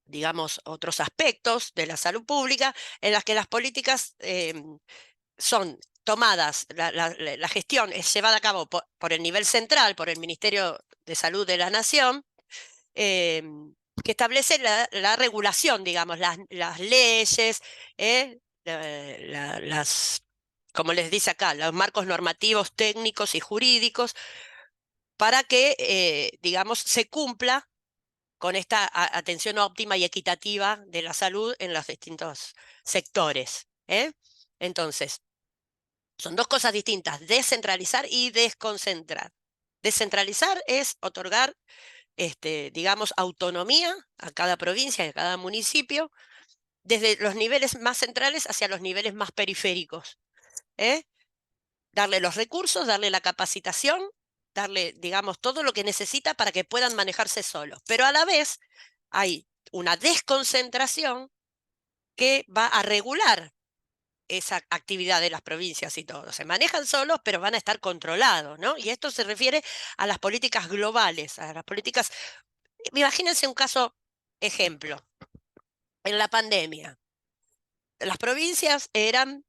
Speaker 1: digamos, otros aspectos de la salud pública en las que las políticas son tomadas, la gestión es llevada a cabo por el nivel central, por el Ministerio de Salud de la Nación, que establece la regulación, digamos, las leyes, como les dice acá, los marcos normativos, técnicos y jurídicos, para que, digamos, se cumpla con esta atención óptima y equitativa de la salud en los distintos sectores. Entonces, son dos cosas distintas, descentralizar y desconcentrar. Descentralizar es otorgar, digamos, autonomía a cada provincia y a cada municipio, desde los niveles más centrales hacia los niveles más periféricos. ¿eh? Darle los recursos, darle la capacitación, darle, digamos, todo lo que necesita para que puedan manejarse solos. Pero a la vez hay una desconcentración que va a regular esa actividad de las provincias y todo. Se manejan solos, pero van a estar controlados, ¿no? Y esto se refiere a las políticas globales, a las políticas. Imagínense un caso ejemplo. En la pandemia, las provincias eran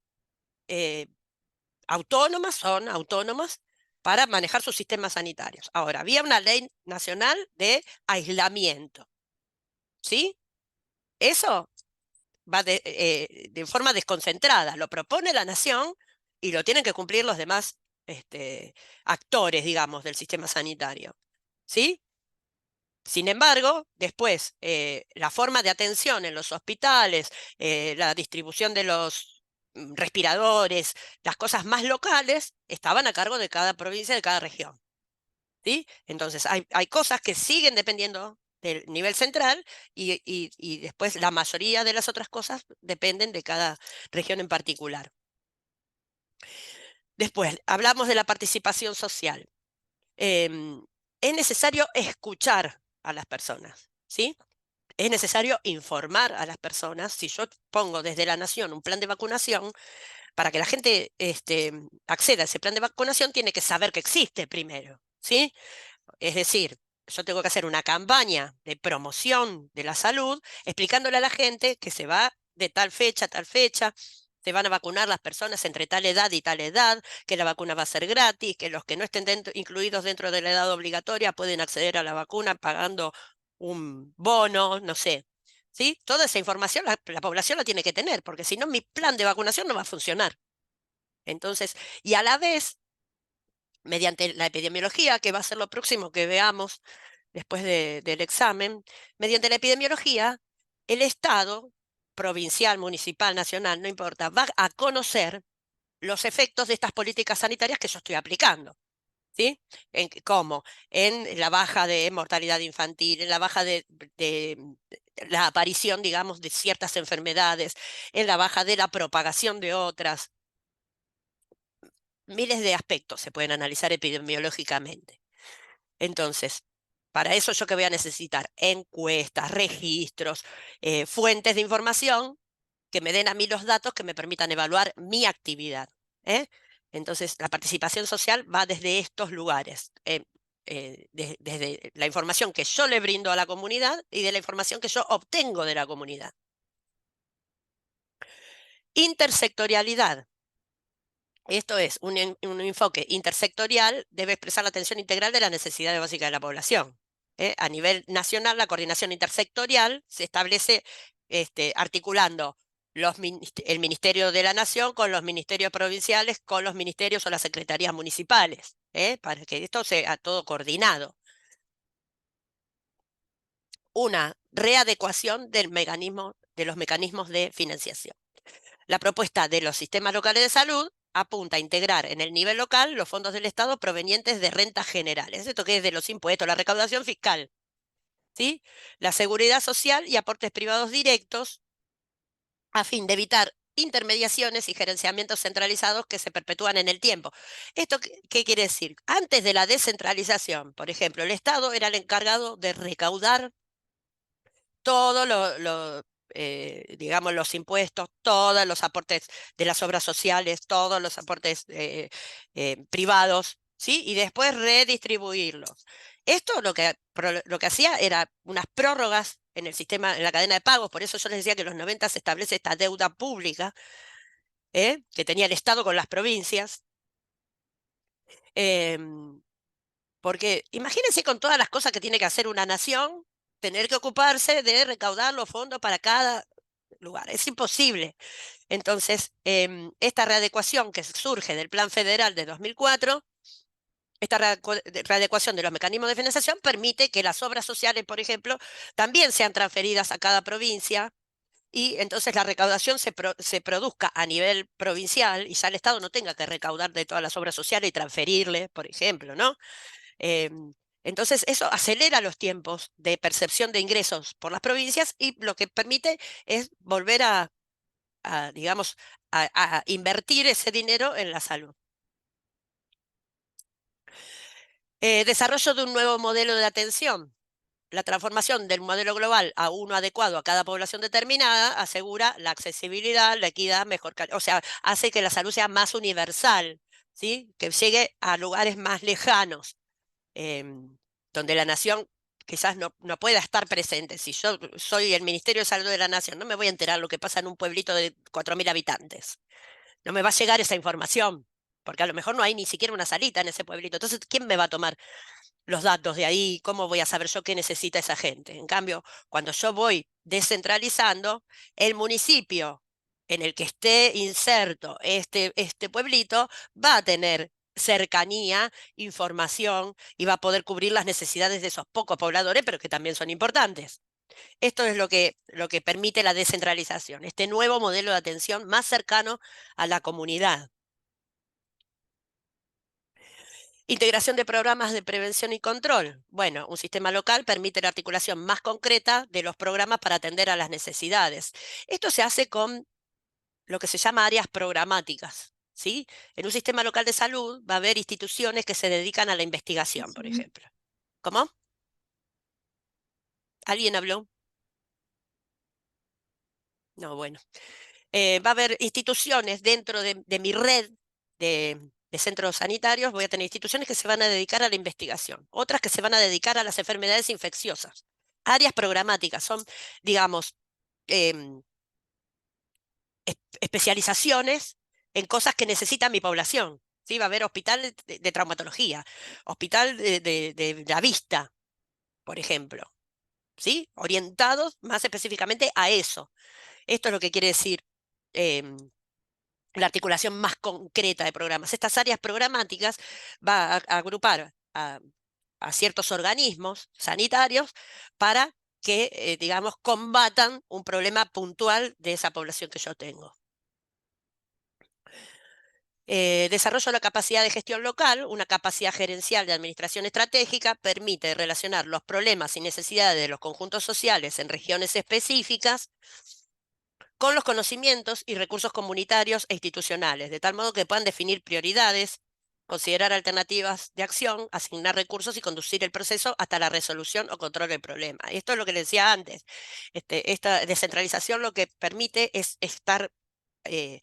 Speaker 1: autónomas, son autónomas para manejar sus sistemas sanitarios. Ahora, había una ley nacional de aislamiento, ¿sí? Eso va de forma desconcentrada, lo propone la nación y lo tienen que cumplir los demás actores, digamos, del sistema sanitario, ¿sí? Sin embargo, después, la forma de atención en los hospitales, la distribución de los respiradores, las cosas más locales, estaban a cargo de cada provincia, de cada región. ¿Sí? Entonces, hay cosas que siguen dependiendo del nivel central y después la mayoría de las otras cosas dependen de cada región en particular. Después, hablamos de la participación social. Es necesario escuchar a las personas, ¿sí? Es necesario informar a las personas. Si yo pongo desde la nación un plan de vacunación, para que la gente acceda a ese plan de vacunación, tiene que saber que existe primero, ¿sí? Es decir, yo tengo que hacer una campaña de promoción de la salud, explicándole a la gente que se va de tal fecha a tal fecha, se van a vacunar las personas entre tal edad y tal edad, que la vacuna va a ser gratis, que los que no estén incluidos dentro de la edad obligatoria pueden acceder a la vacuna pagando un bono, no sé. ¿Sí? Toda esa información la población la tiene que tener, porque si no, mi plan de vacunación no va a funcionar. Entonces, y a la vez, mediante la epidemiología, que va a ser lo próximo que veamos después del examen, mediante la epidemiología, el Estado, provincial, municipal, nacional, no importa, va a conocer los efectos de estas políticas sanitarias que yo estoy aplicando. ¿Sí? ¿Cómo? En la baja de mortalidad infantil, en la baja de la aparición, digamos, de ciertas enfermedades, en la baja de la propagación de otras. Miles de aspectos se pueden analizar epidemiológicamente. Entonces, para eso yo que voy a necesitar encuestas, registros, fuentes de información que me den a mí los datos que me permitan evaluar mi actividad. ¿Eh? Entonces, la participación social va desde estos lugares, desde la información que yo le brindo a la comunidad y de la información que yo obtengo de la comunidad. Intersectorialidad. Esto es, un enfoque intersectorial debe expresar la atención integral de las necesidades básicas de la población. A nivel nacional, la coordinación intersectorial se establece articulando el Ministerio de la Nación con los ministerios provinciales, con los ministerios o las secretarías municipales, para que esto sea todo coordinado. Una readecuación de los mecanismos de financiación. La propuesta de los sistemas locales de salud apunta a integrar en el nivel local los fondos del Estado provenientes de rentas generales. Esto que es de los impuestos, la recaudación fiscal, ¿sí? La seguridad social y aportes privados directos a fin de evitar intermediaciones y gerenciamientos centralizados que se perpetúan en el tiempo. ¿Esto qué quiere decir? Antes de la descentralización, por ejemplo, el Estado era el encargado de recaudar todo digamos, los impuestos, todos los aportes de las obras sociales, todos los aportes privados, ¿sí? Y después redistribuirlos. Esto lo que hacía era unas prórrogas en el sistema, en la cadena de pagos, por eso yo les decía que en los 90 se establece esta deuda pública que tenía el Estado con las provincias. Porque imagínense con todas las cosas que tiene que hacer una nación, tener que ocuparse de recaudar los fondos para cada lugar. Es imposible. Entonces, esta readecuación que surge del Plan Federal de 2004, esta readecuación de los mecanismos de financiación permite que las obras sociales, por ejemplo, también sean transferidas a cada provincia y entonces la recaudación se produzca a nivel provincial y ya el Estado no tenga que recaudar de todas las obras sociales y transferirle, por ejemplo, ¿no? Entonces, eso acelera los tiempos de percepción de ingresos por las provincias y lo que permite es volver digamos, a invertir ese dinero en la salud. Desarrollo de un nuevo modelo de atención. La transformación del modelo global a uno adecuado a cada población determinada asegura la accesibilidad, la equidad, mejor calidad, o sea, hace que la salud sea más universal, ¿sí? Que llegue a lugares más lejanos, donde la nación quizás no pueda estar presente. Si yo soy el Ministerio de Salud de la Nación, no me voy a enterar lo que pasa en un pueblito de 4.000 habitantes. No me va a llegar esa información, porque a lo mejor no hay ni siquiera una salita en ese pueblito. Entonces, ¿quién me va a tomar los datos de ahí? ¿Cómo voy a saber yo qué necesita esa gente? En cambio, cuando yo voy descentralizando, el municipio en el que esté inserto este pueblito va a tener cercanía, información, y va a poder cubrir las necesidades de esos pocos pobladores, pero que también son importantes. Esto es lo que permite la descentralización, este nuevo modelo de atención más cercano a la comunidad. Integración de programas de prevención y control. Bueno, un sistema local permite la articulación más concreta de los programas para atender a las necesidades. Esto se hace con lo que se llama áreas programáticas, ¿sí? En un sistema local de salud va a haber instituciones que se dedican a la investigación, por
Speaker 3: Sí.
Speaker 1: ejemplo. ¿Cómo? ¿Alguien habló? No, bueno. Va a haber instituciones dentro de mi red de centros sanitarios, voy a tener instituciones que se van a dedicar a la investigación, otras que se van a dedicar a las enfermedades infecciosas. Áreas programáticas son, digamos, em, especializaciones en cosas que necesita mi población. ¿Sí? Va a haber hospital de traumatología, hospital de la vista, por ejemplo, ¿sí? Orientados más específicamente a eso. Esto es lo que quiere decir em, la articulación más concreta de programas. Estas áreas programáticas va a agrupar a ciertos organismos sanitarios para que, digamos, combatan un problema puntual de esa población que yo tengo. Desarrollo de la capacidad de gestión local, una capacidad gerencial de administración estratégica, permite relacionar los problemas y necesidades de los conjuntos sociales en regiones específicas con los conocimientos y recursos comunitarios e institucionales, de tal modo que puedan definir prioridades, considerar alternativas de acción, asignar recursos y conducir el proceso hasta la resolución o control del problema. Esto es lo que les decía antes. Esta descentralización lo que permite es estar, que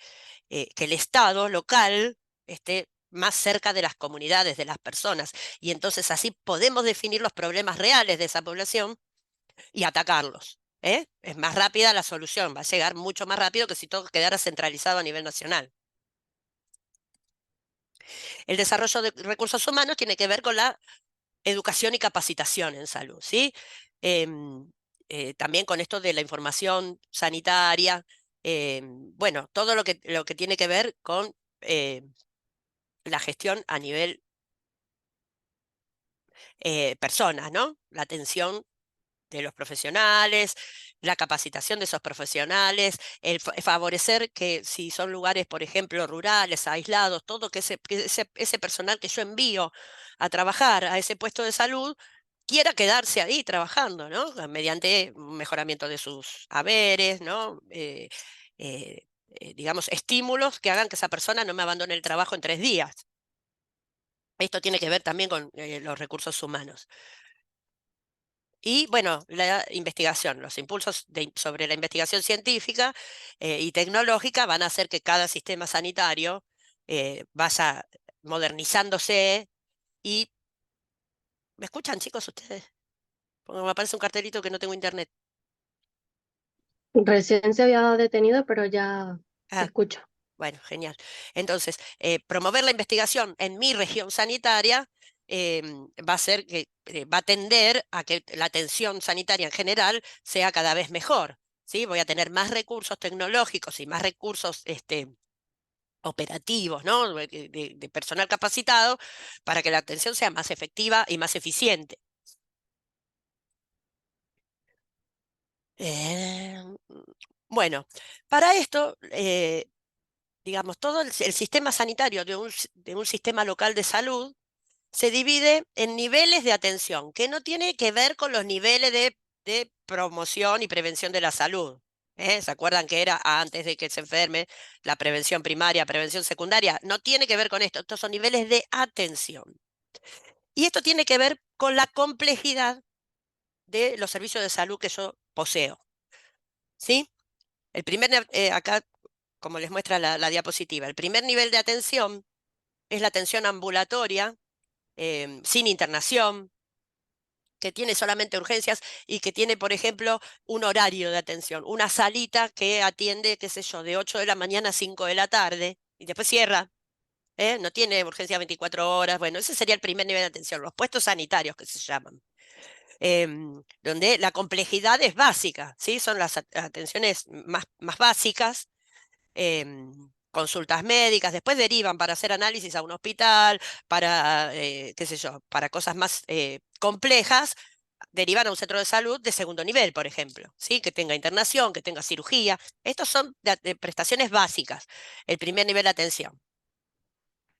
Speaker 1: el Estado local esté más cerca de las comunidades, de las personas, y entonces así podemos definir los problemas reales de esa población y atacarlos. Es más rápida la solución, va a llegar mucho más rápido que si todo quedara centralizado a nivel nacional. El desarrollo de recursos humanos tiene que ver con la educación y capacitación en salud, ¿sí? Em, también con esto de la información sanitaria, bueno, todo lo que tiene que ver con la gestión a nivel personas, ¿no? La atención de los profesionales, la capacitación de esos profesionales, el favorecer que si son lugares, por ejemplo, rurales, aislados, todo ese personal que yo envío a trabajar a ese puesto de salud quiera quedarse ahí trabajando, ¿no? Mediante un mejoramiento de sus haberes, ¿no? Digamos, estímulos que hagan que esa persona no me abandone el trabajo en 3 días. Esto tiene que ver también con los recursos humanos. Y bueno, la investigación, los impulsos sobre la investigación científica y tecnológica van a hacer que cada sistema sanitario vaya modernizándose y... ¿Me escuchan, chicos, ustedes? Porque me aparece un cartelito que no tengo internet.
Speaker 3: Recién se había detenido, pero ya te
Speaker 1: Ah,
Speaker 3: escucho.
Speaker 1: bueno, genial. Entonces, promover la investigación en mi región sanitaria va a ser que va a tender a que la atención sanitaria en general sea cada vez mejor. ¿Sí? Voy a tener más recursos tecnológicos y más recursos operativos, ¿no? De personal capacitado para que la atención sea más efectiva y más eficiente. Eh, bueno, para esto, digamos, todo el sistema sanitario de un sistema local de salud se divide en niveles de atención, que no tiene que ver con los niveles de promoción y prevención de la salud. ¿Se acuerdan que era antes de que se enferme la prevención primaria, prevención secundaria? No tiene que ver con esto, estos son niveles de atención. Y esto tiene que ver con la complejidad de los servicios de salud que yo poseo. ¿Sí? Acá, como les muestra la diapositiva, el primer nivel de atención es la atención ambulatoria, sin internación, que tiene solamente urgencias y que tiene, por ejemplo, un horario de atención, una salita que atiende, qué sé yo, de 8 de la mañana a 5 de la tarde y después cierra. No tiene urgencia 24 horas. Bueno, ese sería el primer nivel de atención, los puestos sanitarios que se llaman, donde la complejidad es básica, ¿sí? Son las atenciones más básicas. em, consultas médicas, después derivan para hacer análisis a un hospital, para, qué sé yo, para cosas más complejas, derivan a un centro de salud de segundo nivel, por ejemplo, ¿sí? Que tenga internación, que tenga cirugía. Estos son de prestaciones básicas, el primer nivel de atención.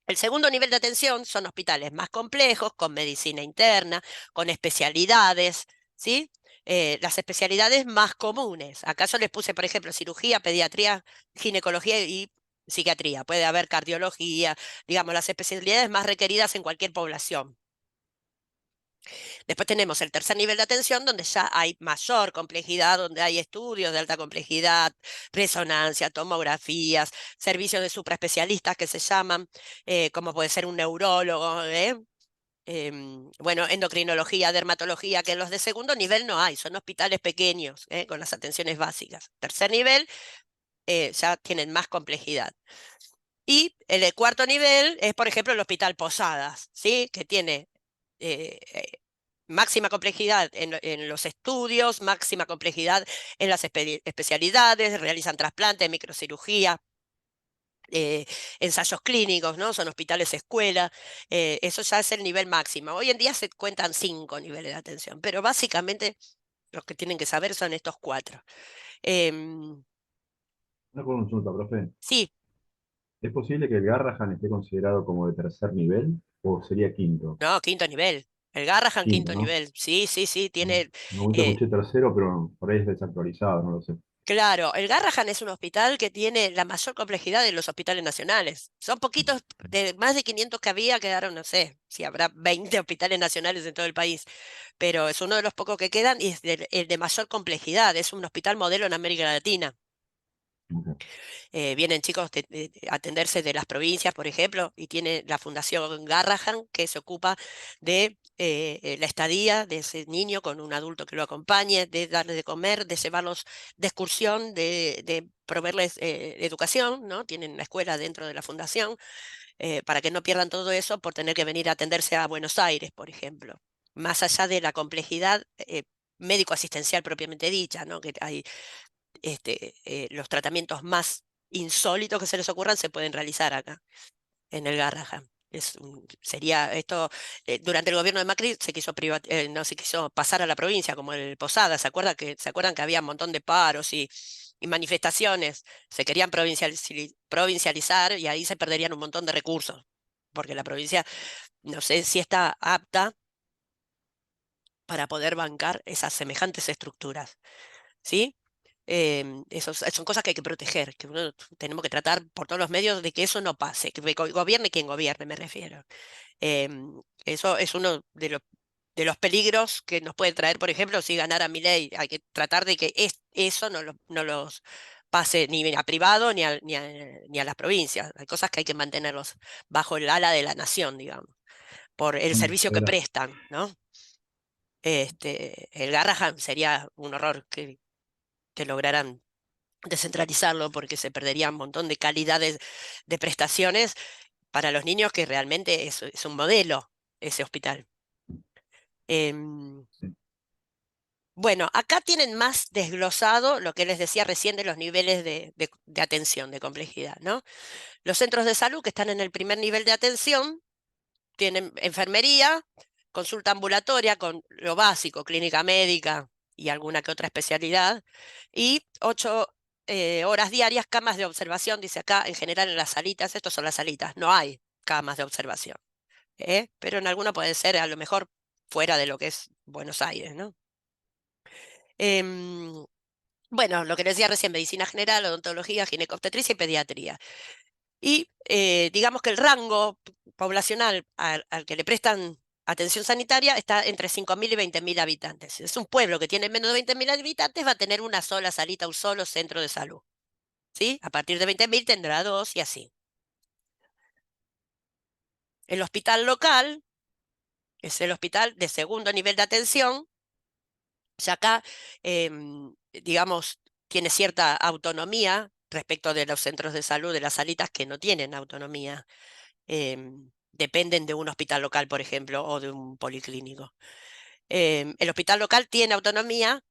Speaker 1: El segundo nivel de atención son hospitales más complejos, con medicina interna, con especialidades, ¿sí? Las especialidades más comunes. Acá yo les puse, por ejemplo, cirugía, pediatría, ginecología y psiquiatría. Puede haber cardiología, digamos, las especialidades más requeridas en cualquier población. Después tenemos el tercer nivel de atención, donde ya hay mayor complejidad, donde hay estudios de alta complejidad, resonancia, tomografías, servicios de supraespecialistas que se llaman, como puede ser un neurólogo, bueno, endocrinología, dermatología, que en los de segundo nivel no hay, son hospitales pequeños, con las atenciones básicas. Tercer nivel, ya tienen más complejidad. Y el cuarto nivel es, por ejemplo, el Hospital Posadas, ¿sí? Que tiene máxima complejidad en los estudios, máxima complejidad en las especialidades, realizan trasplante, microcirugía, ensayos clínicos, ¿no? Son hospitales escuela, eso ya es el nivel máximo. Hoy en día se cuentan 5 niveles de atención, pero básicamente los que tienen que saber son estos 4. Em,
Speaker 2: Una consulta, profe.
Speaker 1: sí,
Speaker 2: ¿Es posible que el Garrahan esté considerado como de tercer nivel o sería quinto?
Speaker 1: no, quinto nivel. El Garrahan,
Speaker 2: Quinto,
Speaker 1: quinto
Speaker 2: ¿no?
Speaker 1: nivel. Sí, sí, sí,
Speaker 2: En
Speaker 1: tiene.
Speaker 2: un momento
Speaker 1: eh,
Speaker 2: escuché tercero, pero por ahí es desactualizado, no lo sé.
Speaker 1: Claro, el Garrahan es un hospital que tiene la mayor complejidad de los hospitales nacionales. Son poquitos, de más de 500 que había, quedaron, no sé, si habrá 20 hospitales nacionales en todo el país, pero es uno de los pocos que quedan y es el de mayor complejidad. Es un hospital modelo en América Latina.
Speaker 2: Ok.
Speaker 1: Vienen chicos de atenderse de las provincias, por ejemplo, y tiene la Fundación Garrahan que se ocupa de la estadía de ese niño con un adulto que lo acompañe, de darle de comer, de llevarlos de excursión, de proveerles educación, ¿no? Tienen una escuela dentro de la fundación, para que no pierdan todo eso por tener que venir a atenderse a Buenos Aires, por ejemplo. Más allá de la complejidad médico-asistencial propiamente dicha, ¿no? Que hay los tratamientos más insólitos que se les ocurran se pueden realizar acá, en el Garrahan. Sería esto, durante el gobierno de Macri se quiso no se quiso pasar a la provincia, como el Posada, ¿se acuerdan que había un montón de paros y manifestaciones? Se querían provincializar y ahí se perderían un montón de recursos, porque la provincia no sé si está apta para poder bancar esas semejantes estructuras, ¿sí? Son cosas que hay que proteger, que tenemos que tratar por todos los medios de que eso no pase, que gobierne quien gobierne, me refiero. Eso es uno de los peligros que nos puede traer, por ejemplo, si ganara Milei. Hay que tratar de que eso no los pase ni a privado ni a las provincias. Hay cosas que hay que mantenerlos bajo el ala de la nación, digamos, por el
Speaker 2: Bueno,
Speaker 1: servicio que prestan, ¿no? El Garrahan sería un horror que lograran descentralizarlo porque se perdería un montón de calidades de prestaciones para los niños que realmente es un modelo ese hospital. Em,
Speaker 2: sí.
Speaker 1: bueno, acá tienen más desglosado lo que les decía recién de los niveles de atención, de complejidad, ¿no? Los centros de salud que están en el primer nivel de atención tienen enfermería, consulta ambulatoria con lo básico, clínica médica y alguna que otra especialidad, y 8 horas diarias, camas de observación, dice acá, en general en las salitas, estos son las salitas, no hay camas de observación, pero en alguna puede ser a lo mejor fuera de lo que es Buenos Aires, ¿no? Em, bueno, lo que les decía recién, medicina general, odontología, ginecobstetricia y pediatría. Y digamos que el rango poblacional al que le prestan atención sanitaria está entre 5.000 y 20.000 habitantes. Si es un pueblo que tiene menos de 20.000 habitantes, va a tener una sola salita, un solo centro de salud. ¿Sí? A partir de 20.000 tendrá dos y así. El hospital local es el hospital de segundo nivel de atención. Ya acá, digamos, tiene cierta autonomía respecto de los centros de salud, de las salitas que no tienen autonomía. Dependen de un hospital local, por ejemplo, o de un policlínico. El hospital local tiene autonomía.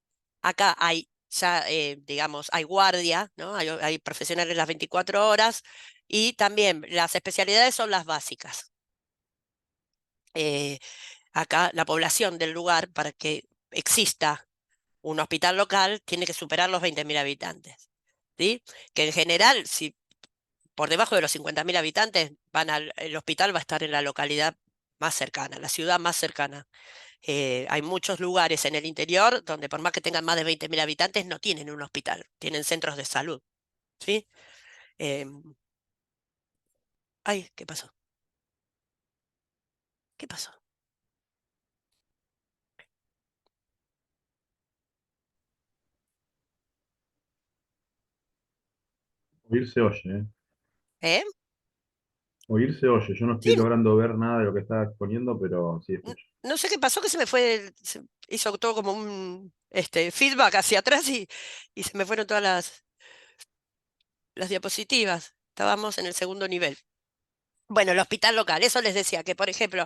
Speaker 1: Acá hay ya, digamos, hay guardia, ¿no? Hay profesionales las 24 horas y también las especialidades son las básicas. Acá la población del lugar, para que exista un hospital local, tiene que superar los 20.000 habitantes, ¿sí? Que en general, si por debajo de los 50.000 habitantes el hospital va a estar en la localidad más cercana, la ciudad más cercana. Hay muchos lugares en el interior donde por más que tengan más de 20.000 habitantes no tienen un hospital, tienen centros de salud, ¿sí? Em, Ay, ¿qué pasó? ¿Qué pasó?
Speaker 2: Oír se oye, ¿eh?
Speaker 1: ¿Eh?
Speaker 2: Oír se oye. Yo no
Speaker 1: Sí,
Speaker 2: estoy logrando ver nada de lo que está exponiendo, pero sí escucho.
Speaker 1: no sé qué pasó, que se me fue, se hizo todo como un feedback hacia atrás y se me fueron todas las diapositivas. Estábamos en el segundo nivel. Bueno, el hospital local, eso les decía, que por ejemplo,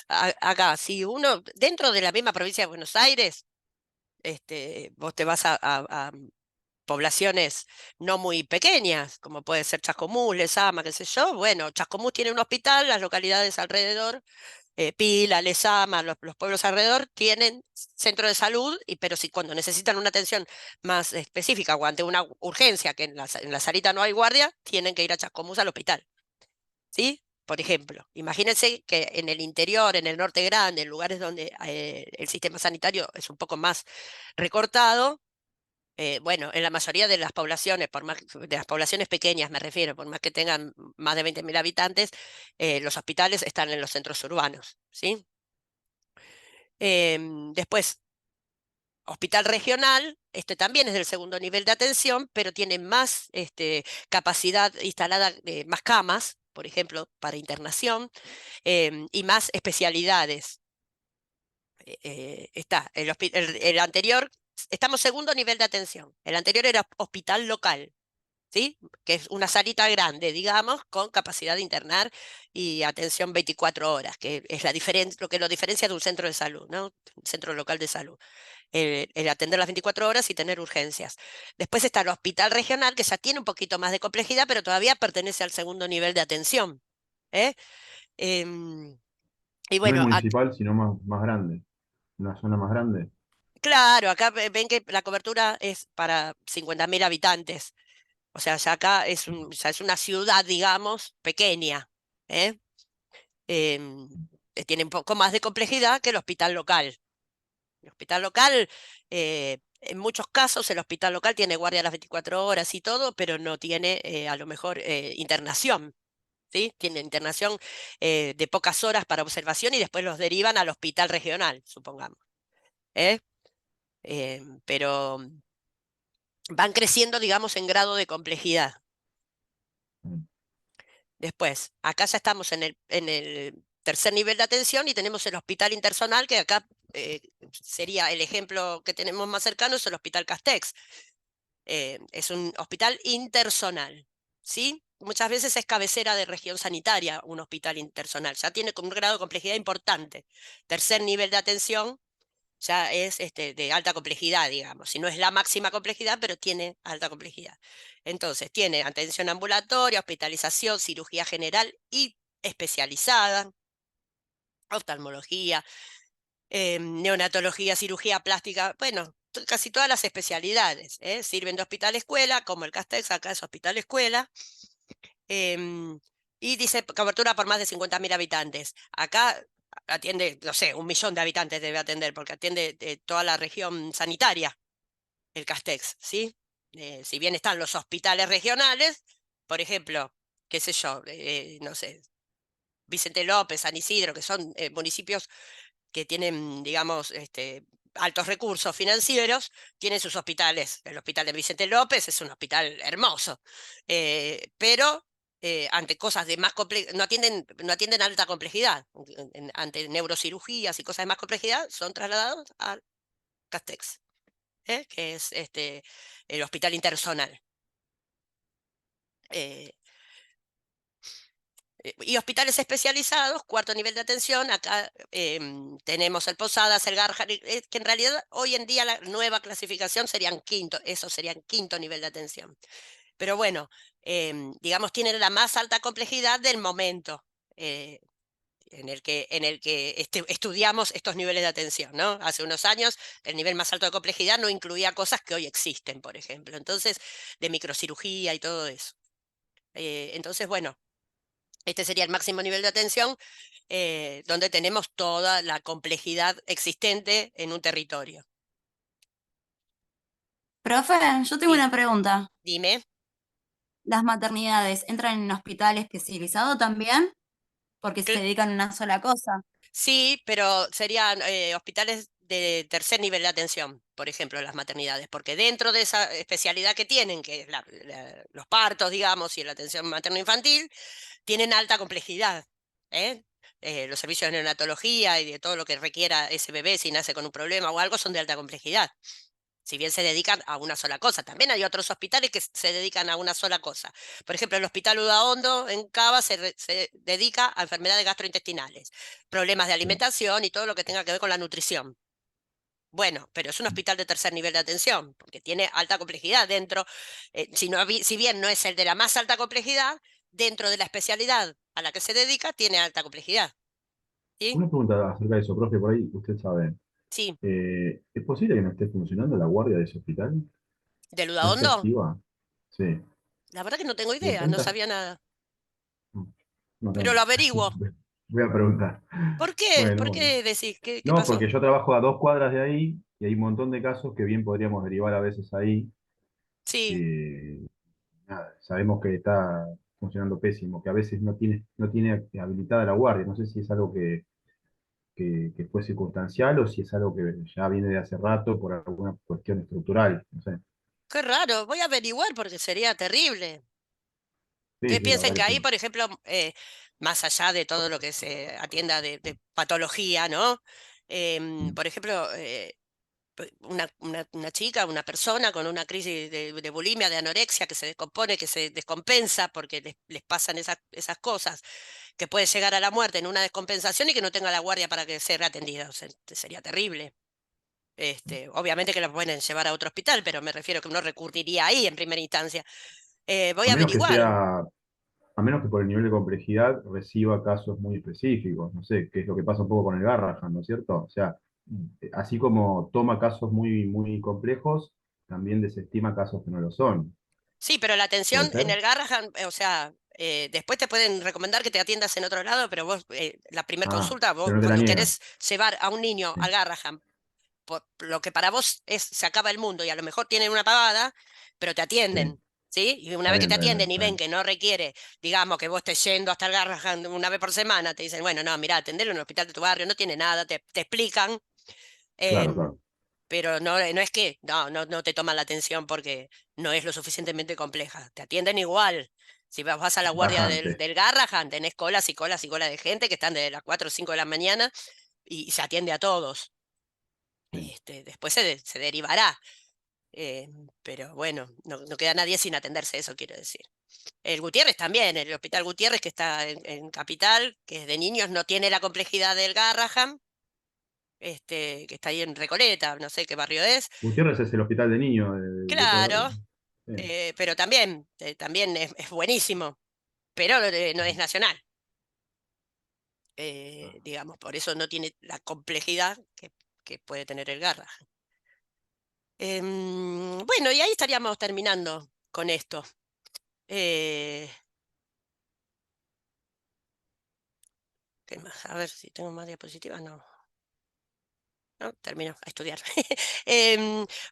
Speaker 1: acá, si uno, dentro de la misma provincia de Buenos Aires, vos te vas a poblaciones no muy pequeñas, como puede ser Chascomús, Lezama, qué sé yo. Bueno, Chascomús tiene un hospital, las localidades alrededor, Pila, Lezama, los pueblos alrededor tienen centro de salud, pero si cuando necesitan una atención más específica o ante una urgencia que en la salita no hay guardia, tienen que ir a Chascomús al hospital, ¿sí? Por ejemplo, imagínense que en el interior, en el norte grande, en lugares donde el sistema sanitario es un poco más recortado, bueno, en la mayoría de las poblaciones, de las poblaciones pequeñas me refiero, por más que tengan más de 20.000 habitantes, los hospitales están en los centros urbanos, ¿sí? Después, hospital regional, este también es del segundo nivel de atención, pero tiene más capacidad instalada, más camas, por ejemplo, para internación, y más especialidades. Está, el anterior, estamos segundo nivel de atención, el anterior era hospital local. ¿Sí? Que es una salita grande, digamos, con capacidad de internar y atención 24 horas, que es lo que lo diferencia de un centro de salud, ¿no? Un centro local de salud. El atender las 24 horas y tener urgencias. Después está el hospital regional, que ya tiene un poquito más de complejidad, pero todavía pertenece al segundo nivel de atención. ¿Eh? Em, y
Speaker 2: No es
Speaker 1: bueno,
Speaker 2: municipal, sino más grande. Una zona más grande.
Speaker 1: claro, acá ven que la cobertura es para 50.000 habitantes. O sea, ya acá ya es una ciudad, digamos, pequeña, ¿eh? Em, Tiene un poco más de complejidad que el hospital local. El hospital local, en muchos casos, el hospital local tiene guardia a las 24 horas y todo, pero no tiene a lo mejor internación, ¿sí? Tiene internación de pocas horas para observación y después los derivan al hospital regional, supongamos, ¿eh? Pero van creciendo, digamos, en grado de complejidad. Después, acá ya estamos en el tercer nivel de atención y tenemos el hospital intersonal, que acá sería el ejemplo que tenemos más cercano, es el Hospital Castex. Es un hospital intersonal, ¿sí? Muchas veces es cabecera de región sanitaria, un hospital intersonal. Ya tiene un grado de complejidad importante. Tercer nivel de atención ya es de alta complejidad, digamos. Si no es la máxima complejidad, pero tiene alta complejidad. Entonces, tiene atención ambulatoria, hospitalización, cirugía general y especializada, oftalmología, neonatología, cirugía plástica, bueno, casi todas las especialidades. Sirven de hospital escuela, como el Castex, acá es hospital escuela. Y dice cobertura por más de 50.000 habitantes. Acá atiende, no sé, 1.000.000 de habitantes debe atender, porque atiende toda la región sanitaria, el Castex, ¿sí? Si bien están los hospitales regionales, por ejemplo, qué sé yo, no sé, Vicente López, San Isidro, que son municipios que tienen, digamos, altos recursos financieros, tienen sus hospitales. El hospital de Vicente López es un hospital hermoso, pero ante cosas de más complejidad, no atienden alta complejidad. Ante neurocirugías y cosas de más complejidad, son trasladados al Castex, que es el hospital intersonal. Eh, Y hospitales especializados, cuarto nivel de atención, acá tenemos el Posadas, el Garrahan, que en realidad hoy en día la nueva clasificación serían quinto, eso serían quinto nivel de atención. Pero bueno, digamos, tienen la más alta complejidad del momento en el que estudiamos estos niveles de atención, ¿no? Hace unos años el nivel más alto de complejidad no incluía cosas que hoy existen, por ejemplo, entonces, de microcirugía y todo eso. Entonces, bueno, este sería el máximo nivel de atención donde tenemos toda la complejidad existente en un territorio.
Speaker 4: Profe, yo tengo
Speaker 1: Sí,
Speaker 4: una pregunta.
Speaker 1: dime.
Speaker 4: ¿Las maternidades entran en hospital especializado también? Porque se
Speaker 1: Cl-
Speaker 4: dedican a una sola cosa.
Speaker 1: Sí, pero serían hospitales de tercer nivel de atención, por ejemplo, las maternidades, porque dentro de esa especialidad que tienen, que es los partos, digamos, y la atención materno-infantil, tienen alta complejidad. ¿eh? Los servicios de neonatología y de todo lo que requiera ese bebé si nace con un problema o algo son de alta complejidad. Si bien se dedican a una sola cosa. También hay otros hospitales que se dedican a una sola cosa. Por ejemplo, el Hospital Udaondo en Cava se dedica a enfermedades gastrointestinales, problemas de
Speaker 2: Sí.
Speaker 1: alimentación y todo lo que tenga que ver con la nutrición. Bueno, pero es un hospital de tercer nivel de atención, porque tiene alta complejidad dentro, si bien no es el de la más alta complejidad, dentro de la especialidad a la que se dedica, tiene alta complejidad. ¿Sí?
Speaker 2: Una pregunta acerca de eso, profe, por ahí usted sabe.
Speaker 1: Sí.
Speaker 2: ¿Es posible que no esté funcionando la guardia de ese hospital?
Speaker 1: ¿Del
Speaker 2: ¿No esté
Speaker 1: Udaondo?
Speaker 2: activa? Sí.
Speaker 1: La verdad que no tengo
Speaker 2: ¿De
Speaker 1: idea, no
Speaker 2: tantas?
Speaker 1: sabía nada.
Speaker 2: No,
Speaker 1: Pero lo
Speaker 2: no.
Speaker 1: averiguo.
Speaker 2: Voy a preguntar.
Speaker 1: ¿Por qué? ¿Por
Speaker 2: Bueno,
Speaker 1: qué decís? ¿Qué
Speaker 2: no,
Speaker 1: pasó?
Speaker 2: porque yo trabajo a 2 cuadras de ahí y hay un montón de casos que bien podríamos derivar a veces ahí.
Speaker 1: Sí,
Speaker 2: Eh, nada, sabemos que está funcionando pésimo, que a veces no tiene habilitada la guardia. No sé si es algo que fue circunstancial o si es algo que ya viene de hace rato por alguna cuestión estructural. No sé.
Speaker 1: qué raro. Voy a averiguar porque sería terrible.
Speaker 2: Sí,
Speaker 1: Que
Speaker 2: sí, la
Speaker 1: piensen
Speaker 2: verdad
Speaker 1: que
Speaker 2: que
Speaker 1: ahí,
Speaker 2: sí.
Speaker 1: por ejemplo, más allá de todo lo que se atienda de patología, ¿no?
Speaker 2: Mm.
Speaker 1: Por ejemplo, una chica, una persona con una crisis de bulimia, de anorexia, que se descompone, que se descompensa porque les pasan esas cosas, que puede llegar a la muerte en una descompensación y que no tenga la guardia para que sea atendida. O sea, sería terrible. Obviamente que lo pueden llevar a otro hospital, pero me refiero que uno recurriría ahí en primera instancia. Voy
Speaker 2: A
Speaker 1: a
Speaker 2: menos que
Speaker 1: averiguar.
Speaker 2: sea, a menos que por el nivel de complejidad reciba casos muy específicos. No sé, qué es lo que pasa un poco con el Garrahan, ¿no es cierto? O sea, así como toma casos muy, muy complejos, también desestima casos que no lo son.
Speaker 1: Sí, pero la
Speaker 2: ¿Puede
Speaker 1: atención en
Speaker 2: ser?
Speaker 1: el Garrahan, o sea, después te pueden recomendar que te atiendas en otro lado, pero vos, la primera
Speaker 2: Ah,
Speaker 1: consulta, vos
Speaker 2: pero no te la
Speaker 1: cuando
Speaker 2: niegan.
Speaker 1: querés llevar a un niño al
Speaker 2: Sí.
Speaker 1: Garrahan, por lo que para vos se acaba el mundo y a lo mejor tienen una pagada, pero te
Speaker 2: Sí,
Speaker 1: atienden. ¿Sí? Y una
Speaker 2: está
Speaker 1: vez que
Speaker 2: bien,
Speaker 1: te
Speaker 2: está bien,
Speaker 1: atienden y
Speaker 2: está
Speaker 1: ven
Speaker 2: bien.
Speaker 1: que no requiere, digamos, que vos estés yendo hasta el Garrahan una vez por semana, te dicen, bueno, no, mira, atenderlo en el hospital de tu barrio, no tiene nada, te explican.
Speaker 2: Claro,
Speaker 1: em,
Speaker 2: claro.
Speaker 1: pero no es que no te toman la atención porque no es lo suficientemente compleja. Te atienden igual. Si vas a la guardia del,
Speaker 2: Tajante.
Speaker 1: del Garrahan, tenés colas y colas y colas de gente que están desde las 4 o 5 de la mañana y se atiende a todos.
Speaker 2: Sí.
Speaker 1: Después se derivará. eh, pero bueno, no queda nadie sin atenderse, eso quiero decir. El Gutiérrez también, el Hospital Gutiérrez que está en Capital, que es de niños, no tiene la complejidad del Garrahan, que está ahí en Recoleta, no sé qué barrio es.
Speaker 2: Gutiérrez es el hospital de niños de todo.
Speaker 1: Claro,
Speaker 2: Sí.
Speaker 1: pero también es buenísimo, pero no es nacional,
Speaker 2: Ah.
Speaker 1: digamos, por eso no tiene la complejidad que puede tener el Garra. Bueno, y ahí estaríamos terminando con esto. Eh, ¿Qué más? A ver si tengo más diapositivas. No, no, termino a estudiar.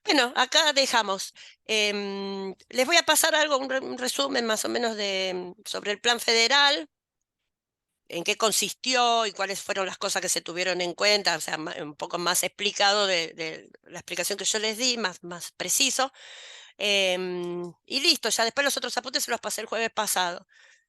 Speaker 1: Bueno, acá dejamos. Les voy a pasar algo, un resumen más o menos sobre el plan federal, en qué consistió y cuáles fueron las cosas que se tuvieron en cuenta, o sea, un poco más explicado de la explicación que yo les di, más preciso. Y listo, ya después los otros apuntes se los pasé el jueves pasado.